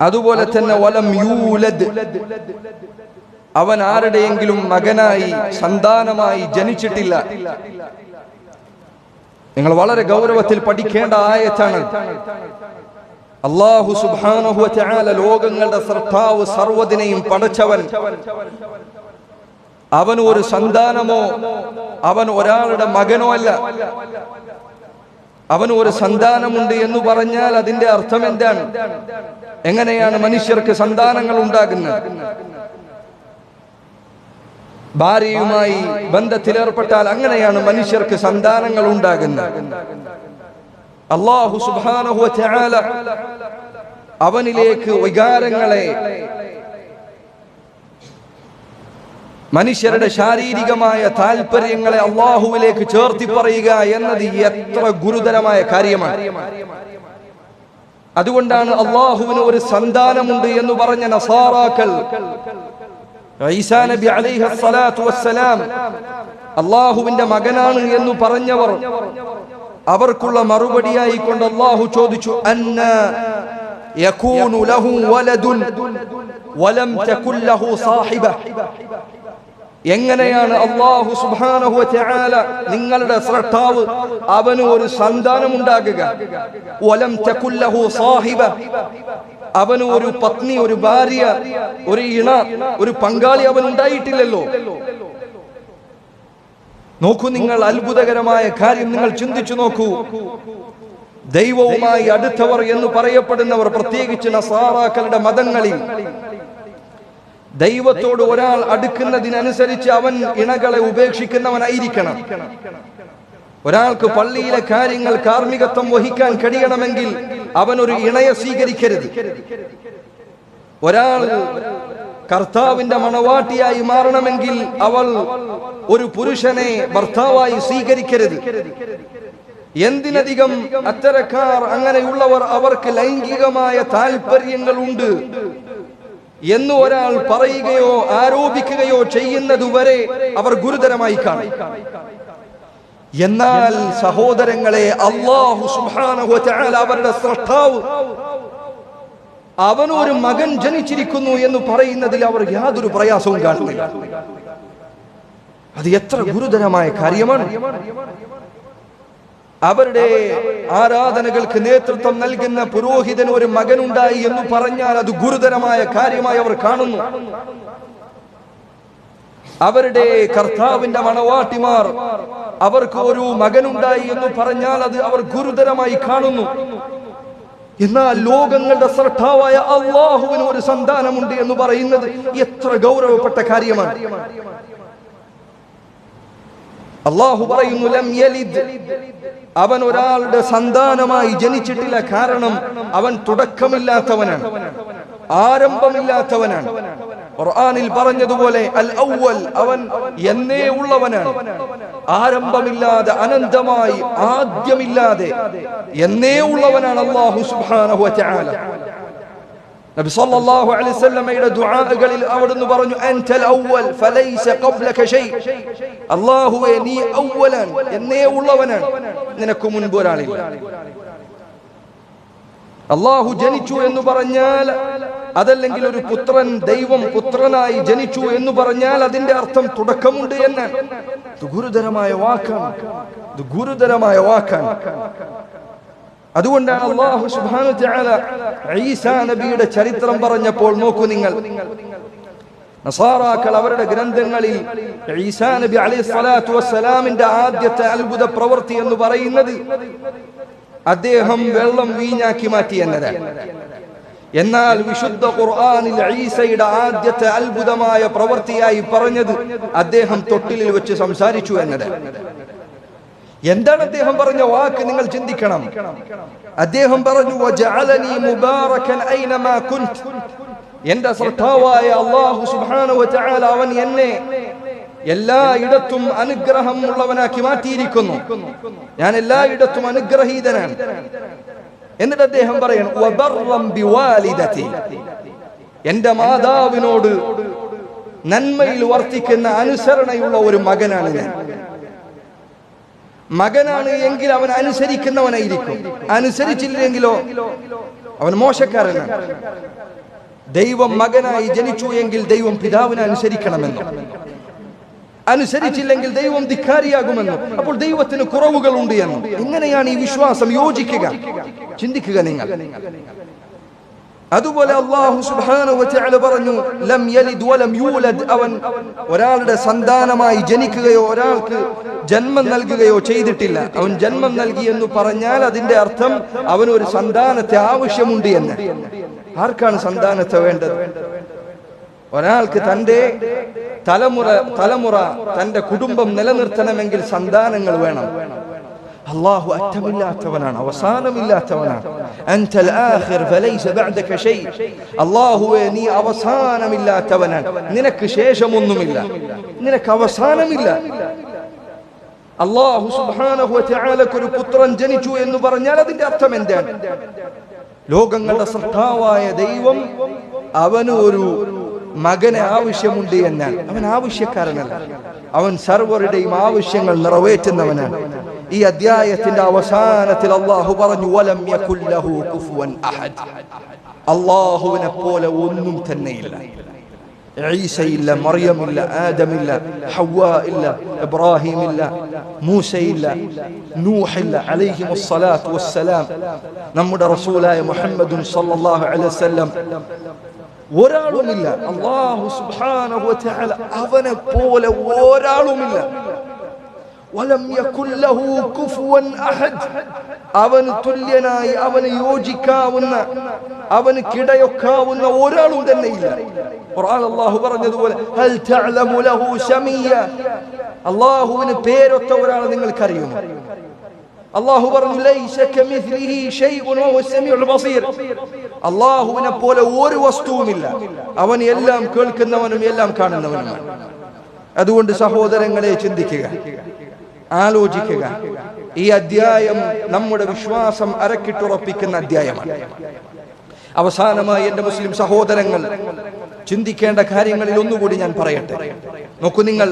അതുപോലെ തന്നെ വലം യൂലദ്, അവൻ ആരുടെയെങ്കിലും മകനായി, സന്താനമായി ജനിച്ചിട്ടില്ല. നിങ്ങൾ വളരെ ഗൗരവത്തിൽ പഠിക്കേണ്ട ആയത്താണ്. അല്ലാഹു സുബ്ഹാനഹു വ തആല ലോകങ്ങളുടെ സൃഷ്ടാവ്, സർവ്വതിനെയും പടച്ചവൻ, അവൻ ഒരു സന്താനമോ അവൻ ഒരാളുടെ മകനോ അല്ല. അവൻ ഒരു സന്താനമുണ്ട് എന്ന് പറഞ്ഞാൽ അതിന്റെ അർത്ഥം എന്താണ്? എങ്ങനെയാണ് മനുഷ്യർക്ക് സന്താനങ്ങൾ ഉണ്ടാകുന്നത്? ഭാര്യയുമായി ബന്ധത്തിലേർപ്പെട്ടാൽ അങ്ങനെയാണ് മനുഷ്യർക്ക് സന്താനങ്ങൾ ഉണ്ടാകുന്നത്. അല്ലാഹു സുബ്ഹാനഹു വ തആല അവനിലേക്ക് വികാരങ്ങളെ, മനുഷ്യരുടെ ശാരീരികമായ താല്പര്യങ്ങളെ അല്ലാഹുവിലേക്ക് ചേർത്തി പറയുക എന്നത് എത്ര ഗുരുതരമായ കാര്യമാണ്. അതുകൊണ്ടാണ് അല്ലാഹുവിന് ഒരു സന്താനമുണ്ട് എന്ന് പറഞ്ഞ നസാറാക്കൾ, ഈസാ നബി അലൈഹി സ്വലാത്തു വസ്സലാം അല്ലാഹുവിന്റെ മകനാണ് എന്ന് പറഞ്ഞവർ, അവർക്കുള്ള മറുപടിയായി കൊണ്ട് അല്ലാഹു ചോദിച്ചു, അന്നാ യകൂനു ലഹു വലദുൻ വലം തകുൽ ലഹു സാഹിബ. എങ്ങനെയാണ് അല്ലാഹു സുബ്ഹാനഹു വ തആല നിങ്ങളുടെ സ്രഷ്ടാവ് അവന് ഒരു സന്താനം ഉണ്ടാകുക? വലം തകുല്ലഹു സാഹിബ, അവന് ഒരു പത്നി, ഒരു ഭാര്യ, ഒരു ഇണ, ഒരു പങ്കാളി അവൻ ഉണ്ടായിട്ടില്ലല്ലോ. നോക്കൂ നിങ്ങൾ, അത്ഭുതകരമായ കാര്യം നിങ്ങൾ ചിന്തിച്ചു നോക്കൂ. ദൈവവുമായി അടുത്തവർ എന്ന് പറയപ്പെടുന്നവർ, പ്രത്യേകിച്ച് നസാറാക്കളുടെ മതങ്ങളിൽ, ദൈവത്തോട് ഒരാൾ അടുക്കുന്നതിനനുസരിച്ച് അവൻ ഇണകളെ ഉപേക്ഷിക്കുന്നവനായിരിക്കണം. ഒരാൾക്ക് പള്ളിയിലെ കാര്യങ്ങൾ കാർമ്മികത്വം വഹിക്കാൻ കഴിയണമെങ്കിൽ അവൻ ഒരു ഇണയെ സ്വീകരിക്കരുത്. ഒരാൾ കർത്താവിന്റെ മണവാട്ടിയായി മാറണമെങ്കിൽ അവൾ ഒരു പുരുഷനെ ഭർത്താവായി സ്വീകരിക്കരുത്. എന്തിനധികം അത്തരക്കാർ, അങ്ങനെയുള്ളവർ, അവർക്ക് ലൈംഗികമായ താല്പര്യങ്ങളുണ്ട് എന്ന് ഒരാൾ പറയുകയോ ആരോപിക്കുകയോ ചെയ്യുന്നതുവരെ അവർ ഗുരുതരമായി കാണും. എന്നാൽ സഹോദരങ്ങളെ, അല്ലാഹു സുബ്ഹാനഹു വ തആല അവരുടെ സ്രഷ്ടാവ് അവനൊരു മകൻ ജനിച്ചിരിക്കുന്നു എന്ന് പറയുന്നതിൽ അവർ യാതൊരു പ്രയാസവും കാണുന്നില്ല. അത് എത്ര ഗുരുതരമായ കാര്യമാണ്. അവരുടെ ആരാധനകൾക്ക് നേതൃത്വം നൽകുന്ന പുരോഹിതന് ഒരു മകനുണ്ടായി എന്ന് പറഞ്ഞാൽ അത് ഗുരുതരമായ കാര്യമായി അവർ കാണുന്നു. അവരുടെ കർത്താവിന്റെ മണവാട്ടിമാർ അവർക്ക് ഒരു മകനുണ്ടായി എന്ന് പറഞ്ഞാൽ അത് അവർ ഗുരുതരമായി കാണുന്നു. എന്നാൽ ലോകങ്ങളുടെ സ്രഷ്ടാവായ അല്ലാഹുവിന് ഒരു സന്താനമുണ്ട് എന്ന് പറയുന്നത് എത്ര ഗൗരവപ്പെട്ട കാര്യമാണ്. അല്ലാഹു പറയുന്നു, ലം യലിദ്, അവൻ ഒരാളുടെ സന്താനമായി ജനിച്ചിട്ടില്ല. കാരണം അവൻ തുടക്കമില്ലാത്തവനാണ്, ആരംഭമില്ലാത്തവനാണ്. ഖുർആനിൽ പറഞ്ഞതുപോലെ അൽ അവ്വൽ, അവൻ എന്നേ ഉള്ളവനാണ്. ആരംഭമില്ലാതെ, അനന്തമായി, ആദ്യമില്ലാതെ എന്നേ ഉള്ളവനാണ് അല്ലാഹു സുബ്ഹാനഹു വ തആല. നബി സല്ലല്ലാഹു അലൈഹി വസല്ലമയുടെ ദുആകളിൽ അവിടുന്ന് പറഞ്ഞു, അൻതൽ അവ്വൽ ഫലൈസ ഖബ്ലക ഷൈ. അല്ലാഹുവേ, നീ അവ്വലാണ്, എന്നേ ഉള്ളവനാണ്, നിനക്ക് മുൻപ് ഒരാളില്ല. അല്ലാഹു ജനിച്ചു എന്ന് പറഞ്ഞാൽ, അതല്ലെങ്കിൽ ഒരു പുത്രൻ, ദൈവം പുത്രനായി ജനിച്ചു എന്ന് പറഞ്ഞാൽ അതിന്റെ അർത്ഥം തുടക്കമുണ്ട് എന്നാണ്. ഇത് ഗുരുതരമായ വാക്കാണ്, ഇത് ഗുരുതരമായ വാക്കാണ്. അതുകൊണ്ടാണ് അല്ലാഹു സുബ്ഹാനഹു വ തആല ഈസാ നബിയുടെ ചരിത്രം പറഞ്ഞപ്പോൾ നോക്കൂ നിങ്ങൾ, നസാറാക്കൾ അവരുടെ ഗ്രന്ഥങ്ങളിൽ ഈസാ നബി അലൈഹിസ്സലാത്തു വസ്സലാമിന്റെ ആദ്യത്തെ അത്ഭുത പ്രവൃത്തി എന്ന് പറയുന്നത് അദ്ദേഹം വെള്ളം വീഞ്ഞാക്കി മാറ്റി എന്നതാണ്. എന്നാൽ വിശുദ്ധ ഖുർആനിൽ ഈസയുടെ ആദ്യത്തെ അത്ഭുതമായ പ്രവൃത്തിയായി പറഞ്ഞത് അദ്ദേഹം തൊട്ടിലിൽ വെച്ച് സംസാരിച്ചു എന്നതാണ്. എന്താണ് അദ്ദേഹം പറഞ്ഞ വാക്ക്? നിങ്ങൾ ചിന്തിക്കണം. അദ്ദേഹം പറഞ്ഞു, വജഅലനി മുബാറകൻ ഐനമാ കുൻത്. എന്റെ സ്രഷ്ടാവായ അല്ലാഹു സുബ്ഹാനഹു വ തആല അവൻ എന്നെ എല്ലായിടത്തും അനുഗ്രഹം ഉള്ളവനാക്കി മാറ്റിയിരിക്കുന്നു. ഞാൻ എല്ലായിടത്തും അനുഗ്രഹീതനാണ്. എന്നിട്ട് അദ്ദേഹം പറയണം, വബർറം ബിവാലിദതി, എന്റെ മാതാവിനോട് നന്മയിൽ വർത്തിക്കുന്ന അനുസരണയുള്ള ഒരു മകനാണ് ഞാൻ. മകനാണ് എങ്കിൽ അവൻ അനുസരിക്കുന്നവനായിരിക്കും, അനുസരിച്ചില്ലെങ്കിലോ അവൻ മോശക്കാരനാണ്. ദൈവം മകനായി ജനിച്ചു എങ്കിൽ ദൈവം പിതാവിനെ അനുസരിക്കണമെന്നോ, അനുസരിച്ചില്ലെങ്കിൽ ദൈവം ധിക്കാരിയാകുമെന്നോ, അപ്പോൾ ദൈവത്തിന് കുറവുകളുണ്ട് എന്നോ. എങ്ങനെയാണ് ഈ വിശ്വാസം യോജിക്കുക? ചിന്തിക്കുക നിങ്ങൾ. അതുപോലെ അല്ലാഹു സുബ്ഹാനഹു വ തആല പറഞ്ഞു, ലം യലിദ് വലം യൂലദ്, അവൻ ഒരാളുടെ സന്താനമായി ജനിക്കുകയോ ഒരാൾക്ക് ജന്മം നൽകുകയോ ചെയ്തിട്ടില്ല. അവൻ ജന്മം നൽകി എന്ന് പറഞ്ഞാൽ അതിന്റെ അർത്ഥം അവന് ഒരു സന്താനത്തെ ആവശ്യമുണ്ട് എന്ന്. ആർക്കാണ് സന്താനത്തെ വേണ്ടത്? ഒരാൾക്ക് തന്റെ തലമുറ തന്റെ കുടുംബം നിലനിർത്തണമെങ്കിൽ സന്താനങ്ങൾ വേണം. അല്ലാഹു അറ്റമില്ലാത്തവനാണ്, അവസാനമില്ലാത്തവനാണ്. അൻതൽ ആഖിർ ഫലൈസ ബഅദക ഷൈ. അല്ലാഹുവേ, നീ അവസാനമില്ലാത്തവനാണ്, നിനക്ക് ശേഷമൊന്നുമില്ല, നിനക്ക് അവസാനമില്ല. അല്ലാഹു സുബ്ഹാനഹു വ തആലക്ക് ഒരു പുത്രൻ ജനിച്ചു എന്ന് പറഞ്ഞാൽ അതിന്റെ അർത്ഥം എന്താണ്? ലോകങ്ങളുടെ സൃഷ്ടാവായ ദൈവം അവന് ഒരു മകന് ആവശ്യമുണ്ട് എന്നാണ്. അവൻ ആവശ്യക്കാരനല്ല, അവൻ സർവരുടെയും ആവശ്യങ്ങൾ നിറവേറ്റുന്നവനാണ്. ഈ അധ്യായത്തിന്റെ അവസാനത്തിൽ അല്ലാഹു പറഞ്ഞു, വലം യകുൽ ലഹു കുഫുവൻ അഹദ്. അല്ലാഹുവിനെ പോലെ ഒന്നും തന്നെയില്ല. ഈസയില്ല, മറിയമില്ല, ആദമില്ല, ഹവ്വ ഇല്ല, ഇബ്രാഹിം ഇല്ല, മൂസയില്ല, നൂഹില്ല അലൈഹിമുസ്സലാത്തു വസ്സലാം. നമ്മുടെ റസൂലായ മുഹമ്മദുൻ സ്വല്ലല്ലാഹു അലൈഹി വസല്ലം ഒരാളുമില്ല. അല്ലാഹു സുബ്ഹാനഹു വ തആല അവനെ പോലെ ഒരാളുമില്ല. വലം യകുൽ ലഹു കുഫുവൻ അഹദ്. അവന് തുല്യനായി, അവന് യോജിക്കാവുന്ന, അവന് കിടയൊക്കാവുന്ന ഒരാളും തന്നെ ഇല്ല. ഖുർആൻ അല്ലാഹു പറഞ്ഞതുപോലെ ഹൽ തഅലമു ലഹു സമീയ. അല്ലാഹുവിന് പേരൊത്ത ഒരാളെ നിങ്ങൾക്കറിയുമോ? അല്ലാഹു പറഞ്ഞു ലൈസ കമിസ്ലിഹി ഷൈഉൻ വഹുവ സമീഉൽ ബസീർ. അല്ലാഹുവിനെ പോലെ ഒരു വസ്തുവുമില്ല. അവൻ എല്ലാം കേൾക്കുന്നവനും എല്ലാം കാണുന്നവനുമാണ്. അതുകൊണ്ട് സഹോദരങ്ങളെ, ചിന്തിക്കുക, ആലോചിക്കുക. ഈ അധ്യായം നമ്മുടെ വിശ്വാസം അരക്കിട്ടുറപ്പിക്കുന്ന അധ്യായമാണ്. അവസാനമായി എൻ്റെ മുസ്ലിം സഹോദരങ്ങൾ ചിന്തിക്കേണ്ട കാര്യങ്ങളിൽ ഒന്നുകൂടി ഞാൻ പറയട്ടെ. നോക്കൂ, നിങ്ങൾ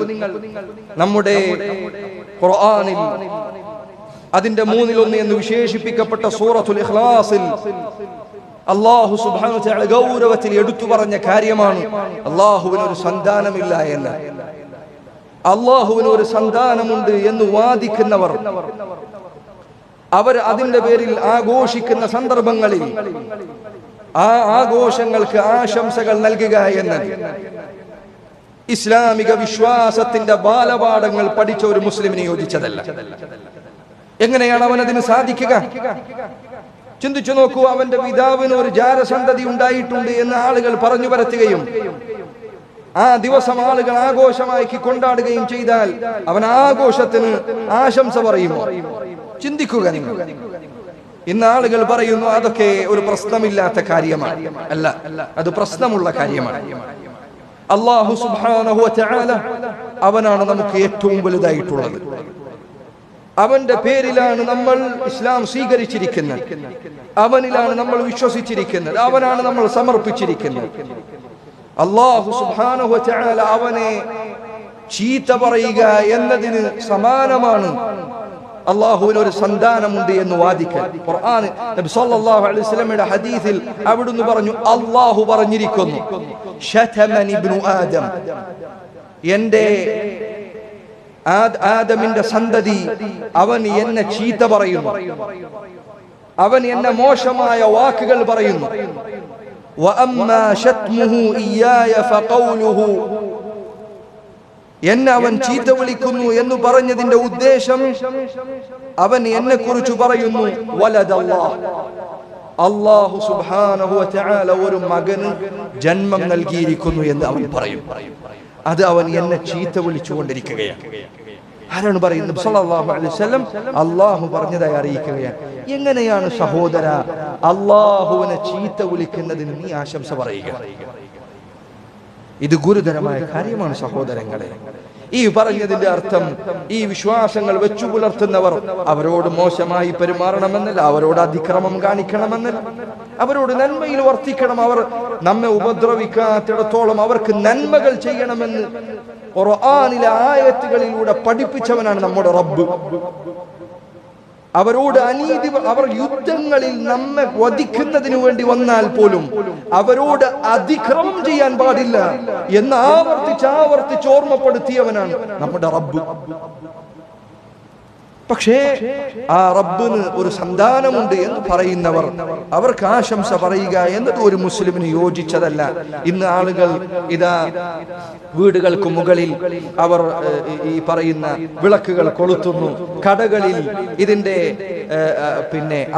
നമ്മുടെ ഖുർആനിൽ അതിന്റെ 1/3 എന്ന് വിശേഷിപ്പിക്കപ്പെട്ട സൂറത്തുൽ ഇഖ്ലാസിൽ അല്ലാഹു സുബ്ഹാനഹു വ തആല ഗൗരവത്തിൽ എടുത്തു പറഞ്ഞ കാര്യമാണ് അല്ലാഹുവിന് ഒരു സന്താനമില്ല എന്ന്. അല്ലാഹുവിന് ഒരു സന്താനമുണ്ട് എന്ന് വാദിക്കുന്നവർ, അവർ അതിന്റെ പേരിൽ ആഘോഷിക്കുന്ന സന്ദർഭങ്ങളിൽ ആ ആഘോഷങ്ങൾക്ക് ആശംസകൾ നൽകുക എന്നത് ഇസ്ലാമിക വിശ്വാസത്തിന്റെ ബാലപാഠങ്ങൾ പഠിച്ച ഒരു മുസ്ലിമിന് യോജിച്ചതല്ല. എങ്ങനെയാണ് അവനതിന് സാധിക്കുക? ചിന്തിച്ചു നോക്കൂ. അവന്റെ പിതാവിന് ഒരു ജാരസന്തതി ഉണ്ടായിട്ടുണ്ട് എന്ന് ആളുകൾ പറഞ്ഞു പരത്തുകയും ആ ദിവസം ആളുകൾ ആഘോഷമാക്കി കൊണ്ടാടുകയും ചെയ്താൽ അവൻ ആഘോഷത്തിന് ആശംസ പറയുമോ? ചിന്തിക്കുക നിങ്ങൾ. ഇന്ന് ആളുകൾ പറയുന്നു അതൊക്കെ ഒരു പ്രശ്നമില്ലാത്ത കാര്യമാണ്. അല്ല, അത് പ്രശ്നമുള്ള കാര്യമാണ്. അല്ലാഹു സുബ്ഹാനഹു വ തആല അവനാണ് നമുക്ക് ഏറ്റവും വലുതായിട്ടുള്ളത്. അവന്റെ പേരിലാണ് നമ്മൾ ഇസ്ലാം സ്വീകരിച്ചിരിക്കുന്നത്, അവനിലാണ് നമ്മൾ വിശ്വസിച്ചിരിക്കുന്നത്, അവനാണ് നമ്മൾ സമർപ്പിച്ചിരിക്കുന്നത്. അല്ലാഹു സുബ്ഹാനഹു വ തആല അവനെ ചീത്ത പറയുക എന്നതിന് സമാനമാണ് അല്ലാഹുവിന് ഒരു സന്താനമുണ്ട് എന്ന് വാദിക്കൽ. ഖുർആൻ നബി സല്ലല്ലാഹു അലൈഹി വസല്ലമയുടെ ഹദീസിൽ അവിടുന്ന് പറഞ്ഞു, അല്ലാഹു പറഞ്ഞിരിക്കുന്നു, ശതമനി ഇബ്നു ആദം, എൻ്റെ ആദമിന്റെ സന്തതി അവൻ എന്നെ ചീത്ത പറയുന്നു, അവൻ എന്നെ മോശമായ വാക്കുകൾ പറയുന്നു. വഅമ്മാ ശത്മുഹു ഇയ്യായ ഫഖൗലുഹു, എന്നെ അവൻ ചീത്ത വിളിക്കുന്നു എന്ന് പറഞ്ഞതിന്റെ ഉദ്ദേശം അവൻ എന്നെ കുറിച്ച് പറയുന്നു വലദല്ലാഹ്, അല്ലാഹു സുബ്ഹാനഹു വ തആല ഒരു മകന് ജന്മം നൽകിയിരിക്കുന്നു എന്ന് അവൻ പറയും. അത് അവൻ എന്നെ ചീത്ത വിളിച്ചുകൊണ്ടിരിക്കുകയാണ്. ആരാണ് പറയുന്നത്? സല്ലല്ലാഹു അലൈഹി വസല്ലം അല്ലാഹു പറഞ്ഞതായി അറിയിക്കുകയാണ്. എങ്ങനെയാണ് സഹോദര അല്ലാഹുവിനെ ചീത്ത വിളിക്കുന്നതിന് നീ ആശംസ പറയുക? ഇത് ഗുരുതരമായ കാര്യമാണ് സഹോദരങ്ങളെ. ഈ പറഞ്ഞതിന്റെ അർത്ഥം ഈ വിശ്വാസങ്ങൾ വെച്ചു പുലർത്തുന്നവർ അവരോട് മോശമായി പെരുമാറണമെന്നല്ല, അവരോട് അതിക്രമം കാണിക്കണമെന്നല്ല, അവരോട് നന്മയിൽ വർത്തിക്കണം. അവർ നമ്മെ ഉപദ്രവിക്കാത്തിടത്തോളം അവർക്ക് നന്മകൾ ചെയ്യണമെന്ന് ഖുർആനിലെ ആയത്തുകളിലൂടെ പഠിപ്പിച്ചവനാണ് നമ്മുടെ റബ്ബ്. അവരോട് അനീതി, അവർ യുദ്ധങ്ങളിൽ നമ്മെ വധിക്കുന്നതിന് വേണ്ടി വന്നാൽ പോലും അവരോട് അതിക്രമം ചെയ്യാൻ പാടില്ല എന്ന് ആവർത്തിച്ച് ഓർമ്മപ്പെടുത്തിയവനാണ് നമ്മുടെ റബ്ബ്. പക്ഷേ ആ റബ്ബിന് ഒരു സന്താനമുണ്ട് എന്ന് പറയുന്നവർ അവർക്ക് ആശംസ പറയുക എന്നത് ഒരു മുസ്ലിമിന് യോജിച്ചതല്ല. ഇന്ന് ആളുകൾ ഇതാ വീടുകൾക്ക് മുകളിൽ അവർ ഈ പറയുന്ന വിളക്കുകൾ കൊളുത്തുന്നു, കടകളിൽ ഇതിന്റെ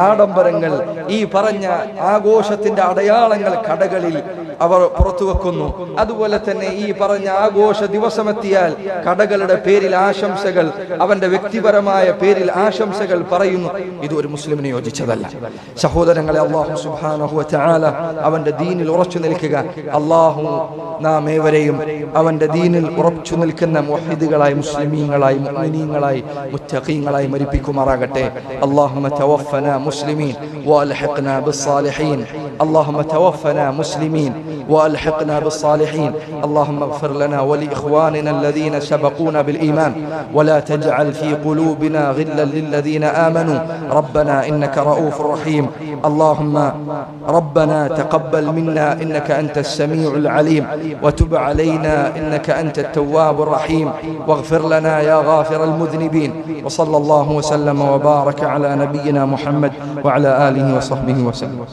ആഡംബരങ്ങൾ, ഈ പറഞ്ഞ ആഘോഷത്തിന്റെ അടയാളങ്ങൾ കടകളിൽ അവർ പുറത്തു വെക്കുന്നു. അതുപോലെ തന്നെ ഈ പറഞ്ഞ ആഘോഷ ദിവസമെത്തിയാൽ കടകളുടെ പേരിൽ ആശംസകൾ, അവന്റെ വ്യക്തിപരമായ പേരിൽ ആശംസകൾ പറയുന്നു. ഇത് ഒരു മുസ്ലിമിന് യോജിച്ചതല്ല. സഹോദരങ്ങളെ, അല്ലാഹു സുബ്ഹാനഹു വ തആല അവന്റെ ദീനിൽ ഉറച്ചു നിൽക്കുക. അല്ലാഹു നാം ഏവരെയും അവന്റെ ദീനിൽ ഉറച്ചു നിൽക്കുന്ന മുവഹിദുകളായി, മുസ്ലിമീങ്ങളായി, മുഅ്മിനീങ്ങളായി, മുത്തഖീങ്ങളായി മരിപ്പിക്കുമാറാകട്ടെ. اللهم توفنا مسلمين والحقنا بالصالحين. اللهم توفنا مسلمين وألحقنا بالصالحين. اللهم اغفر لنا ولإخواننا الذين سبقونا بالإيمان ولا تجعل في قلوبنا غلا للذين آمنوا ربنا إنك رؤوف رحيم. اللهم ربنا تقبل منا إنك أنت السميع العليم وتب علينا إنك أنت التواب الرحيم واغفر لنا يا غافر المذنبين. وصلى الله وسلم وبارك على نبينا محمد وعلى آله وصحبه وسلم.